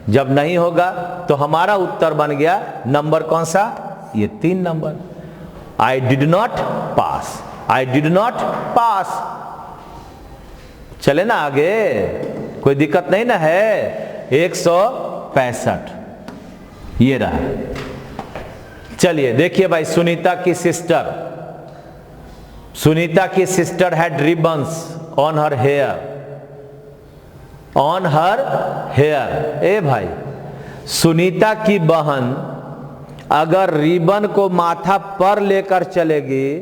जब नहीं होगा तो हमारा उत्तर बन गया नंबर कौन सा, ये 3 number. I did not pass, I did not pass. चले ना आगे, कोई दिक्कत नहीं ना है। 165 ये रहा। चलिए देखिए भाई, सुनीता की sister had ribbons on her hair, on her hair. ए भाई, सुनीता की बहन अगर रिबन को माथा पर लेकर चलेगी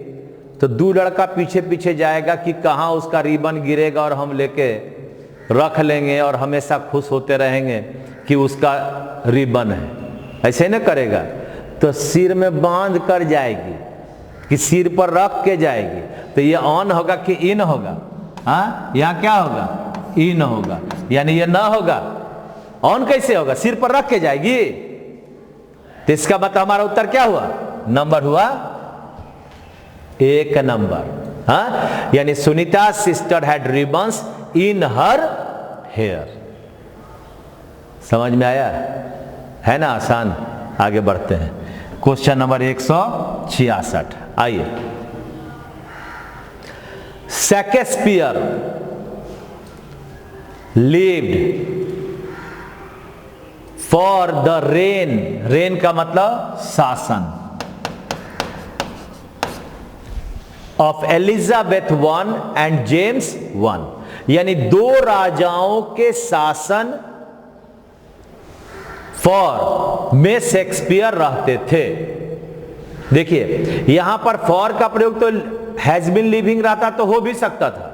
तो 2 लड़का पीछे पीछे जाएगा कि कहां उसका रिबन गिरेगा और हम लेके रख लेंगे और हमेशा खुश होते रहेंगे कि उसका रिबन है। ऐसे न करेगा तो सिर में बांध कर जाएगी कि सिर पर रख के जाएगी। तो ये ऑन होगा कि इन होगा, हाँ, यहां क्या होगा, इन होगा, यानी ये ना होगा। ऑन कैसे होगा, सिर पर रख के जाएगी। तो इसका मतलब हमारा उत्तर क्या हुआ, नंबर हुआ 1 नंबर। हाँ, यानी Sunita sister had ribbons in her hair. समझ में आया है ना, आसान। आगे बढ़ते हैं, क्वेश्चन नंबर 166। आइए, Shakespeare lived for the rain, rain का मतलब शासन, of Elizabeth I and James I, यानी 2 राजाओं के शासन फॉर में शेक्सपियर रहते थे। देखिए यहां पर फॉर का प्रयोग तो हैज बीन लिविंग रहता तो हो भी सकता था,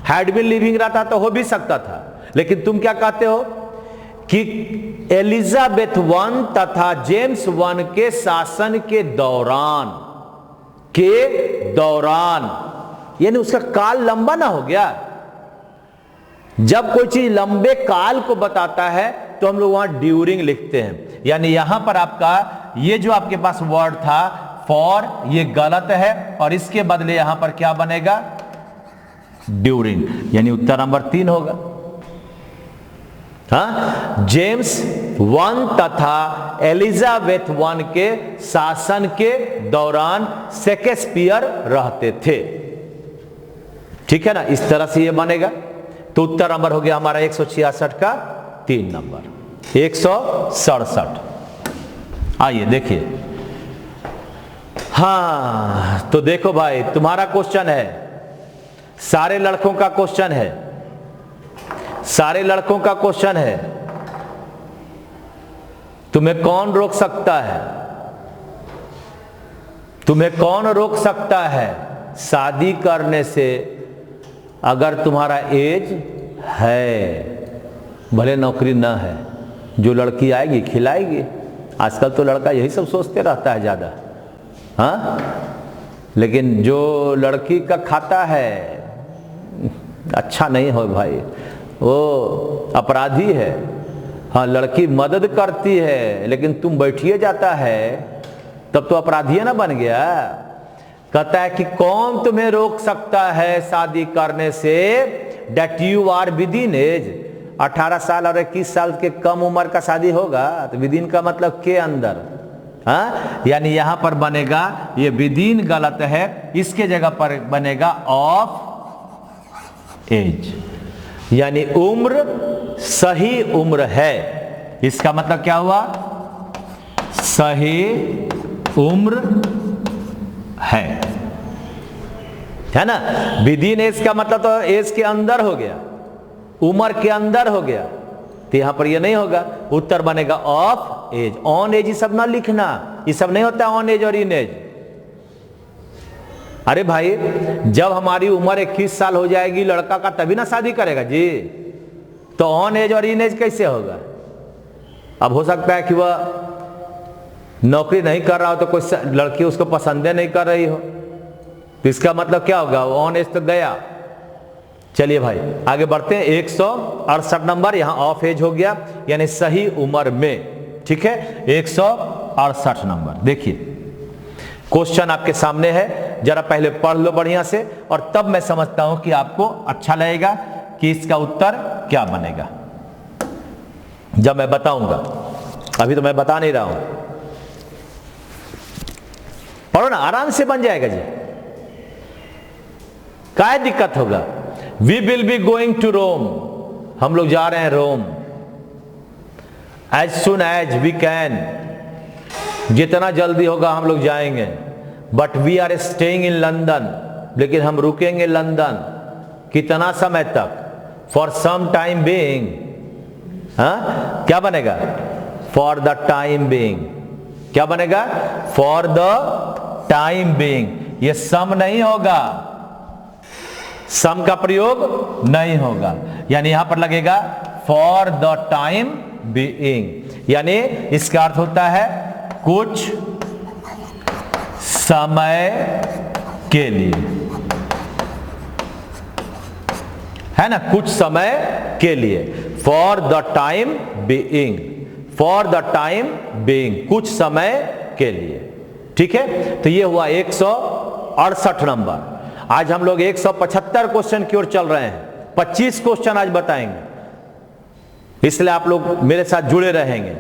हैड बीन लिविंग रहता तो हो भी सकता था, लेकिन तुम क्या कहते हो कि एलिजाबेथ I तथा जेम्स I के शासन के दौरान, यानी उसका काल लंबा ना हो गया। जब कोई चीज लंबे काल को बताता है तो हम लोग वहां ड्यूरिंग लिखते हैं, यानी यहां पर आपका ये जो आपके पास वर्ड था फॉर, ये गलत है और इसके बदले यहां पर क्या बनेगा, ड्यूरिंग, यानी उत्तर नंबर 3 होगा। हाँ, जेम्स I तथा एलिजाबेथ I के शासन के दौरान शेक्सपियर रहते थे। ठीक है ना, इस तरह से ये बनेगा। तो उत्तर नंबर हो गया हमारा 166 का 3 नंबर। 167। आइए देखिए, हाँ तो देखो भाई, तुम्हारा क्वेश्चन है, सारे लड़कों का क्वेश्चन है, सारे लड़कों का क्वेश्चन है। तुम्हें कौन रोक सकता है? तुम्हें कौन रोक सकता है शादी करने से अगर तुम्हारा एज है, भले नौकरी ना है? जो लड़की आएगी खिलाएगी। आजकल तो लड़का यही सब सोचते रहता है ज़्यादा, हाँ। लेकिन जो लड़की का खाता है अच्छा नहीं हो भाई, वो अपराधी है। हाँ, लड़की मदद करती है लेकिन तुम बैठिए जाता है, तब तो अपराधी ना बन गया। कहता है कि कौन तुम्हें रोक सकता है शादी करने से, that you are within age. 18 साल और 21 साल के कम उम्र का शादी होगा तो विद इन का मतलब के अंदर, हाँ। यानी यहां पर बनेगा, ये विद इन गलत है, इसके जगह पर बनेगा ऑफ एज, यानी उम्र सही उम्र है। इसका मतलब क्या हुआ? सही उम्र है ना। विद इन एज का मतलब तो एज के अंदर हो गया, उम्र के अंदर हो गया, तो यहां पर ये नहीं होगा। उत्तर बनेगा ऑफ एज। ऑन एज ये सब ना लिखना, ये सब नहीं होता ऑन एज और इन एज। अरे भाई, जब हमारी उम्र 21 साल हो जाएगी लड़का का, तभी ना शादी करेगा जी। तो ऑन एज और इन एज कैसे होगा? अब हो सकता है कि वह नौकरी नहीं कर रहा हो तो कोई लड़की उसको पसंद नहीं कर रही हो, तो इसका मतलब क्या होगा? ऑन एज तो गया। चलिए भाई आगे बढ़ते हैं। 168 नंबर, यहां ऑफ एज हो गया, यानी सही उम्र में। ठीक है, 168 नंबर। देखिए क्वेश्चन आपके सामने है, जरा पहले पढ़ लो बढ़िया से, और तब मैं समझता हूं कि आपको अच्छा लगेगा कि इसका उत्तर क्या बनेगा जब मैं बताऊंगा। अभी तो मैं बता नहीं रहा हूं, पढ़ो ना, आराम से बन जाएगा जी, क्या दिक्कत होगा। We will be going to Rome, हम लोग जा रहे हैं Rome. As soon as we can, जितना जल्दी होगा हम लोग जाएंगे। But we are staying in London, लेकिन हम रुकेंगे लंदन। कितना समय तक? फॉर सम टाइम बीइंग, हाँ क्या बनेगा? For the time being. क्या बनेगा? For the time being. ये सम नहीं होगा, सम का प्रयोग नहीं होगा, यानी यहां पर लगेगा फॉर द टाइम बीइंग, यानी इसका अर्थ होता है कुछ समय के लिए, है ना, कुछ समय के लिए। For the time being, for the time being, कुछ समय के लिए। ठीक है, तो ये हुआ 168 नंबर। आज हम लोग 175 क्वेश्चन की ओर चल रहे हैं। 25 क्वेश्चन आज बताएंगे, इसलिए आप लोग मेरे साथ जुड़े रहेंगे।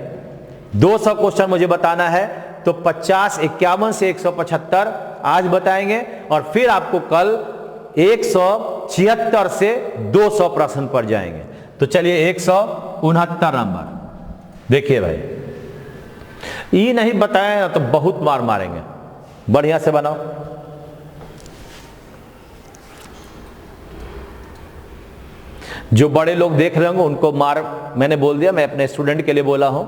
200 क्वेश्चन मुझे बताना है, तो 50, 51 से 175 आज बताएंगे, और फिर आपको कल 176 से 200 प्रश्न पर जाएंगे। तो चलिए 169 नंबर देखिए भाई, ये नहीं बताया ना तो बहुत मार मारेंगे, बढ़िया से बनाओ। जो बड़े लोग देख रहे होंगे उनको मार, मैंने बोल दिया, मैं अपने स्टूडेंट के लिए बोला हूं,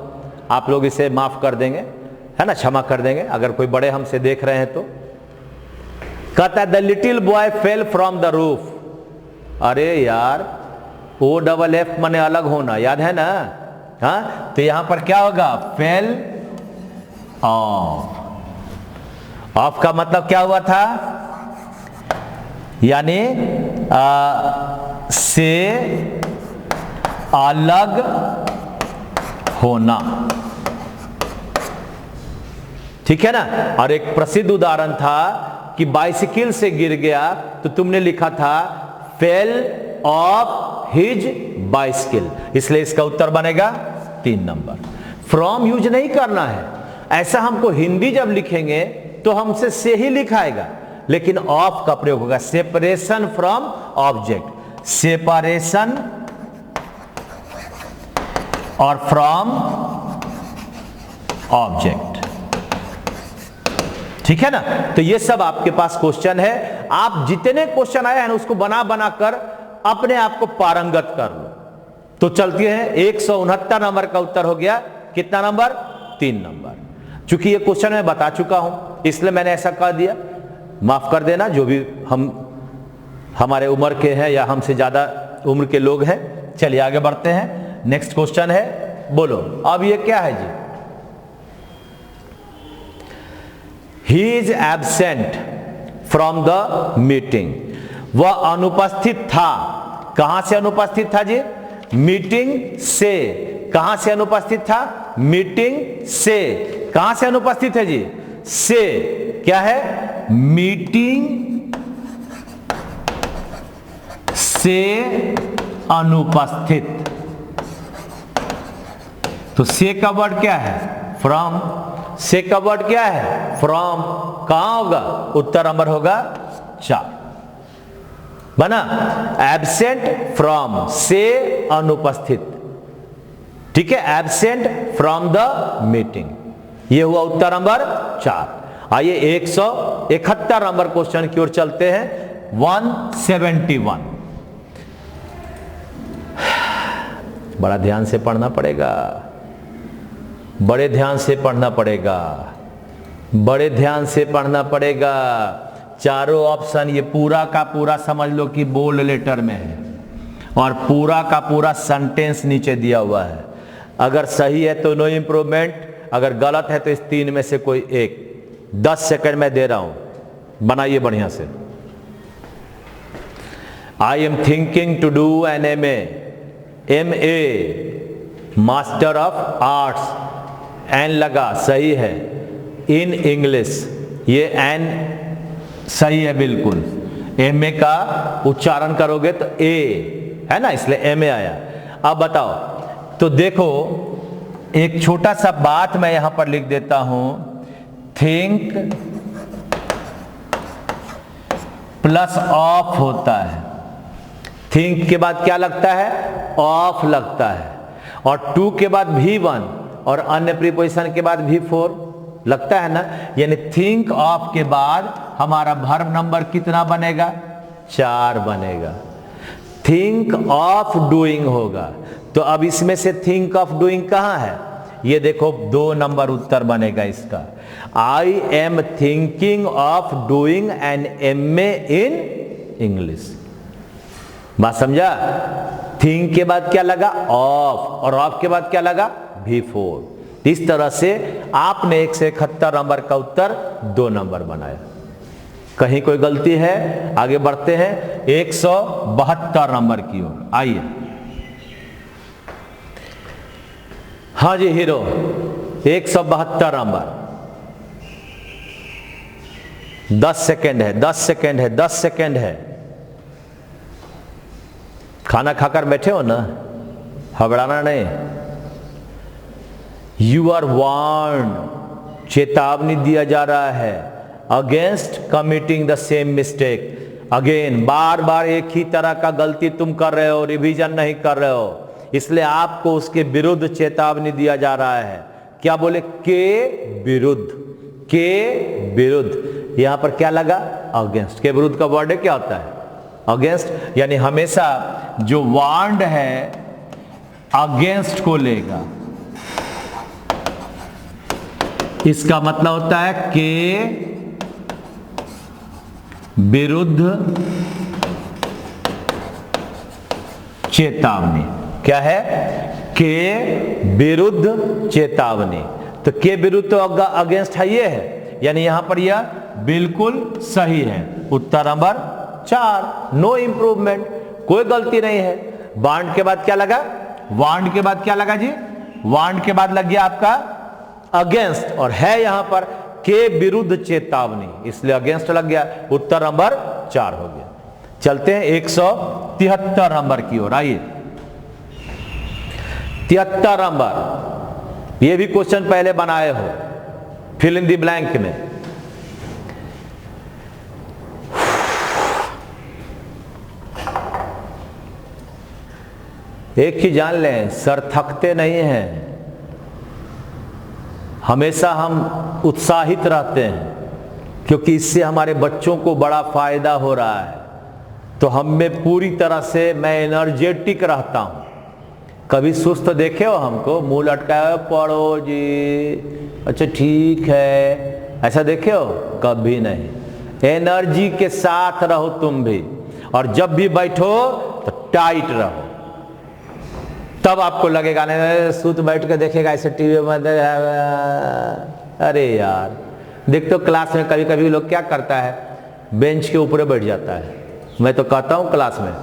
आप लोग इसे माफ कर देंगे, है ना, क्षमा कर देंगे अगर कोई बड़े हमसे देख रहे हैं तो। कहता है the little boy fell from the roof. अरे यार, OFF माने अलग होना, याद है ना, हाँ। तो यहां पर क्या होगा? Fell off. ऑफ का मतलब क्या हुआ था? यानी से अलग होना, ठीक है ना। और एक प्रसिद्ध उदाहरण था कि बाइसिकल से गिर गया, तो तुमने लिखा था फेल ऑफ हिज बाइसिकल, इसलिए इसका उत्तर बनेगा 3 नंबर। फ्रॉम यूज नहीं करना है, ऐसा हमको हिंदी जब लिखेंगे तो हमसे से ही लिखाएगा, लेकिन ऑफ का प्रयोग होगा। सेपरेशन फ्रॉम ऑब्जेक्ट, सेपरेशन और फ्रॉम ऑब्जेक्ट, ठीक है ना। तो ये सब आपके पास क्वेश्चन है, आप जितने क्वेश्चन आए हैं उसको बना बना कर अपने आप को पारंगत कर लो। तो चलती है 169 नंबर का उत्तर हो गया, कितना नंबर? 3 नंबर। चूंकि ये क्वेश्चन मैं बता चुका हूं इसलिए मैंने ऐसा कह दिया, माफ कर देना जो भी हमारे उम्र के हैं या हमसे ज्यादा उम्र के लोग हैं। चलिए आगे बढ़ते हैं, नेक्स्ट क्वेश्चन है, बोलो अब ये क्या है जी? He is absent from the meeting, वह अनुपस्थित था। कहां से अनुपस्थित था जी? मीटिंग से। कहां से अनुपस्थित था? मीटिंग से। कहां से अनुपस्थित है जी? से। क्या है? मीटिंग से अनुपस्थित। तो से का वर्ड क्या है? फ्रॉम। से का वर्ड क्या है? फ्रॉम। कहां होगा? उत्तर नंबर होगा 4। बना? एब्सेंट फ्रॉम, से अनुपस्थित। ठीक है, एब्सेंट फ्रॉम द मीटिंग, यह हुआ उत्तर नंबर 4। आइए 171 नंबर क्वेश्चन की ओर चलते हैं। 171, बड़ा ध्यान से पढ़ना पड़ेगा, बड़े ध्यान से पढ़ना पड़ेगा, बड़े ध्यान से पढ़ना पड़ेगा। चारों ऑप्शन ये पूरा का पूरा समझ लो कि बोल्ड लेटर में है और पूरा का पूरा सेंटेंस नीचे दिया हुआ है। अगर सही है तो नो इंप्रूवमेंट, अगर गलत है तो इस 3 में से कोई एक। 10 सेकंड में दे रहा हूं, बनाइए बढ़िया से। I am thinking to do an MA master of arts. एन लगा, सही है। इन इंग्लिश, ये एन सही है बिल्कुल। MA का उच्चारण करोगे तो ए है ना, इसलिए MA आया। अब बताओ, तो देखो एक छोटा सा बात मैं यहां पर लिख देता हूं। थिंक प्लस ऑफ होता है। थिंक के बाद क्या लगता है? ऑफ लगता है। और टू के बाद V1 और अन्य प्रीपोजिशन के बाद V4 लगता है ना। यानी थिंक ऑफ के बाद हमारा वर्ब नंबर कितना बनेगा? 4 बनेगा। थिंक ऑफ डूइंग होगा। तो अब इसमें से थिंक ऑफ डूइंग कहां है? ये देखो 2 नंबर उत्तर बनेगा इसका। आई am thinking of doing an MA in English. बात समझा? थिंक के बाद क्या लगा? ऑफ, और ऑफ के बाद क्या लगा? V4। इस तरह से आपने 171 नंबर का उत्तर 2 नंबर बनाया। कहीं कोई गलती है? आगे बढ़ते हैं 172 नंबर की ओर। आइए। हाँ जी हीरो, 172 नंबर। 10 सेकेंड है, 10 सेकेंड है, 10 सेकेंड है। खाना खाकर बैठे हो ना, घबराना नहीं। यू आर वार्न्ड, चेतावनी दिया जा रहा है, against committing the same mistake again. बार बार एक ही तरह का गलती तुम कर रहे हो, रिवीजन नहीं कर रहे हो, इसलिए आपको उसके विरुद्ध चेतावनी दिया जा रहा है। क्या बोले? के विरुद्ध, के विरुद्ध। यहां पर क्या लगा? अगेंस्ट। के विरुद्ध का वर्ड क्या होता है? अगेंस्ट। यानी हमेशा जो वार्न्ड है अगेंस्ट को लेगा। इसका मतलब होता है के विरुद्ध चेतावनी। क्या है? के विरुद्ध चेतावनी। तो के विरुद्ध तो अगेंस्ट है, ये है, यानी यहां पर यह बिल्कुल सही है। उत्तर नंबर 4, नो इंप्रूवमेंट, कोई गलती नहीं है। वार्न्ड के बाद क्या लगा? वार्न्ड के बाद क्या लगा जी? वार्न्ड के बाद लग गया आपका अगेंस्ट, और है यहां पर के विरुद्ध चेतावनी, इसलिए अगेंस्ट लग गया। उत्तर नंबर 4 हो गया। चलते हैं 173 नंबर की ओर। आइए 73 नंबर। यह भी क्वेश्चन पहले बनाए हो, फिल इन द ब्लैंक में। एक ही जान लें, सर थकते नहीं हैं, हमेशा हम उत्साहित रहते हैं, क्योंकि इससे हमारे बच्चों को बड़ा फायदा हो रहा है। तो हम में पूरी तरह से मैं एनर्जेटिक रहता हूं, कभी सुस्त देखे हो हमको, मुंह लटकाया पढ़ो जी, अच्छा ठीक है, ऐसा देखे हो? कभी नहीं। एनर्जी के साथ रहो तुम भी, और जब भी बैठो तो टाइट रहो, तब आपको लगेगा नहीं सुत बैठ के देखेगा ऐसे टीवी में, अरे यार देख तो क्लास में कभी कभी लोग क्या करता है, बेंच के ऊपर बैठ जाता है। मैं तो कहता हूँ क्लास में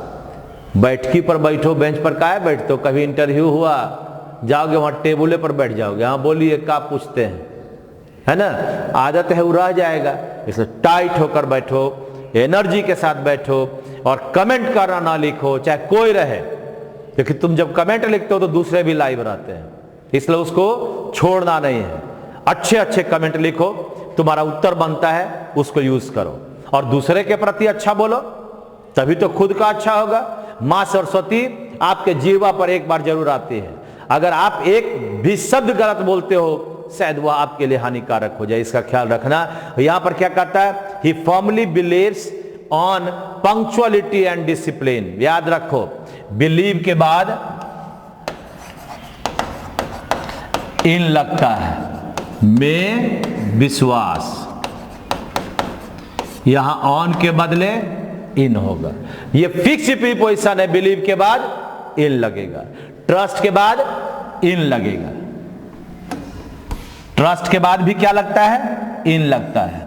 बैठकी पर बैठो, बेंच पर काहे बैठते हो? कभी इंटरव्यू हुआ, जाओगे वहाँ टेबुले पर बैठ जाओगे, हाँ बोलिए क्या पूछते हैं, है ना? आदत है वो रह जाएगा। इसलिए टाइट होकर बैठो, एनर्जी के साथ बैठो, और कमेंट करना ना लिखो चाहे कोई रहे, क्योंकि तुम जब कमेंट लिखते हो तो दूसरे भी लाइव रहते हैं, इसलिए उसको छोड़ना नहीं है। अच्छे अच्छे कमेंट लिखो, तुम्हारा उत्तर बनता है, उसको यूज करो, और दूसरे के प्रति अच्छा बोलो, तभी तो खुद का अच्छा होगा। मां सरस्वती आपके जीवा पर एक बार जरूर आती है, अगर आप एक भी शब्द गलत बोलते हो शायद वह आपके लिए हानिकारक हो जाए, इसका ख्याल रखना। यहां पर क्या कहता है? He firmly believes on punctuality and discipline. याद रखो, बिलीव के बाद इन लगता है, में विश्वास, यहां ऑन के बदले इन होगा। ये फिक्स प्रीपोजिशन है, बिलीव के बाद इन लगेगा, ट्रस्ट के बाद इन लगेगा, ट्रस्ट के बाद भी क्या लगता है? इन लगता है।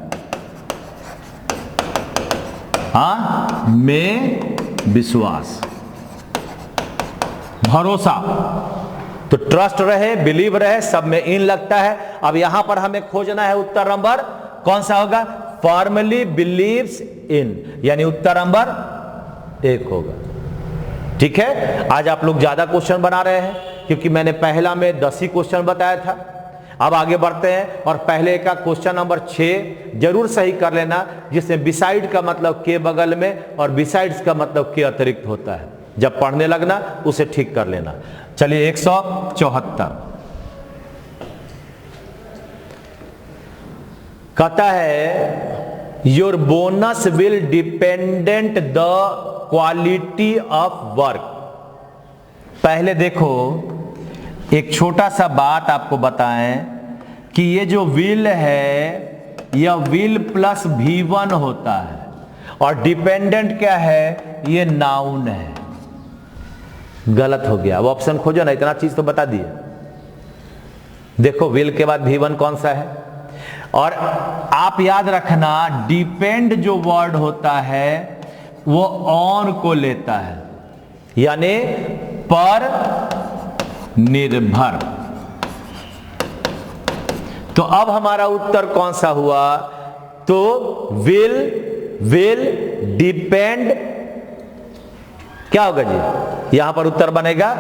हाँ, में विश्वास, भरोसा, तो ट्रस्ट रहे, बिलीव रहे, सब में इन लगता है। अब यहां पर हमें खोजना है उत्तर नंबर कौन सा होगा? फॉर्मली बिलीव्स इन, यानी उत्तर नंबर 1 होगा। ठीक है, आज आप लोग ज्यादा क्वेश्चन बना रहे हैं, क्योंकि मैंने पहला में 10 ही क्वेश्चन बताया था। अब आगे बढ़ते हैं, और पहले का क्वेश्चन नंबर 6 जरूर सही कर लेना, जिसमें बिसाइड का मतलब के बगल में और बिसाइड्स का मतलब के अतिरिक्त होता है। जब पढ़ने लगना उसे ठीक कर लेना। चलिए 174 कहता है, your bonus will dependent the quality of work. पहले देखो, एक छोटा सा बात आपको बताएं कि ये जो विल है, यह विल प्लस V1 होता है, और डिपेंडेंट क्या है? ये नाउन है। गलत हो गया, अब ऑप्शन खोजो ना, इतना चीज तो बता दिए। देखो, विल के बाद V1 कौन सा है? और आप याद रखना, डिपेंड जो वर्ड होता है वो ऑन को लेता है, यानी पर निर्भर। तो अब हमारा उत्तर कौन सा हुआ? तो विल डिपेंड, क्या होगा जी? यहां पर उत्तर बनेगा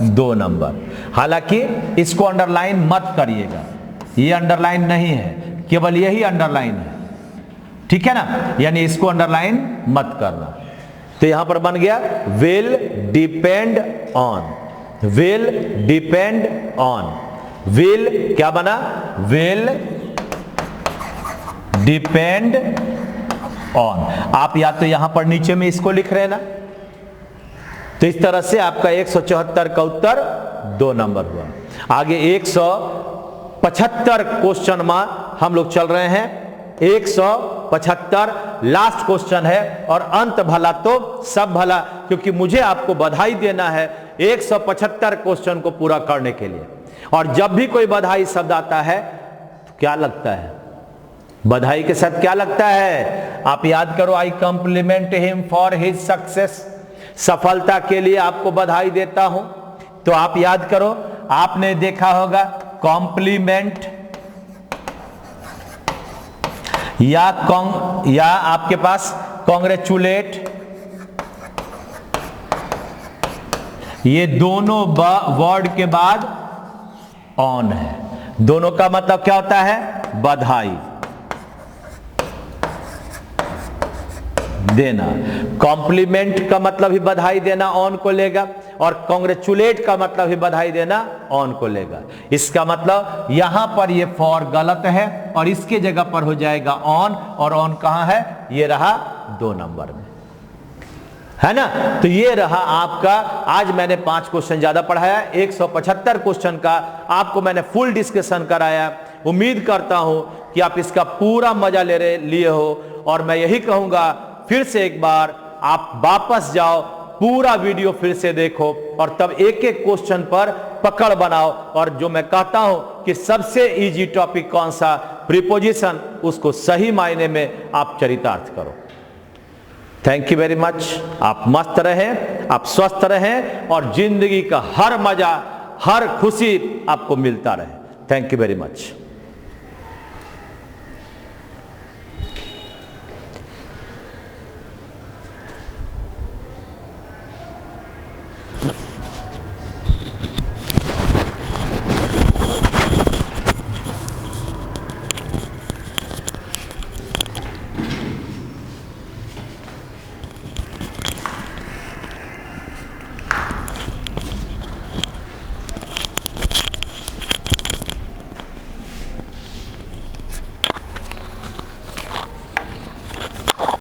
2 नंबर। हालांकि इसको अंडरलाइन मत करिएगा, ये अंडरलाइन नहीं है, केवल यही अंडरलाइन है, ठीक है ना? यानी इसको अंडरलाइन मत करना। तो यहां पर बन गया will depend on, will depend on, will क्या बना? Will depend on. आप या तो यहां पर नीचे में इसको लिख रहे ना, तो इस तरह से आपका 174 का उत्तर 2 नंबर हुआ। आगे 175 क्वेश्चन में हम लोग चल रहे हैं। 175 लास्ट क्वेश्चन है, और अंत भला तो सब भला, क्योंकि मुझे आपको बधाई देना है 175 क्वेश्चन को पूरा करने के लिए। और जब भी कोई बधाई शब्द आता है तो क्या लगता है? बधाई के साथ क्या लगता है? आप याद करो, I compliment him for his success. सफलता के लिए आपको बधाई देता हूं। तो आप याद करो, आपने देखा होगा कॉम्प्लीमेंट या आपके पास कॉन्ग्रेचुलेट, ये दोनों वर्ड के बाद ऑन है। दोनों का मतलब क्या होता है? बधाई देना। कॉम्प्लीमेंट का मतलब ही बधाई देना, ऑन को लेगा, और कॉन्ग्रेचुलेट का मतलब ही बधाई देना, ऑन को लेगा। इसका मतलब यहां पर ये फॉर गलत है, और इसके जगह पर हो जाएगा ऑन, और ऑन कहां है? ये रहा 2 नंबर में। है ना। तो ये रहा आपका, आज मैंने 5 क्वेश्चन ज्यादा पढ़ाया, 175 क्वेश्चन का आपको मैंने फुल डिस्कशन कराया। उम्मीद करता हूं कि आप इसका पूरा मजा लिए हो, और मैं यही कहूंगा फिर से एक बार आप वापस जाओ, पूरा वीडियो फिर से देखो, और तब एक एक क्वेश्चन पर पकड़ बनाओ। और जो मैं कहता हूं कि सबसे इजी टॉपिक कौन सा, प्रीपोजिशन, उसको सही मायने में आप चरितार्थ करो। Thank you very much. आप मस्त रहें, आप स्वस्थ रहें, और जिंदगी का हर मजा, हर खुशी आपको मिलता रहे। Thank you very much.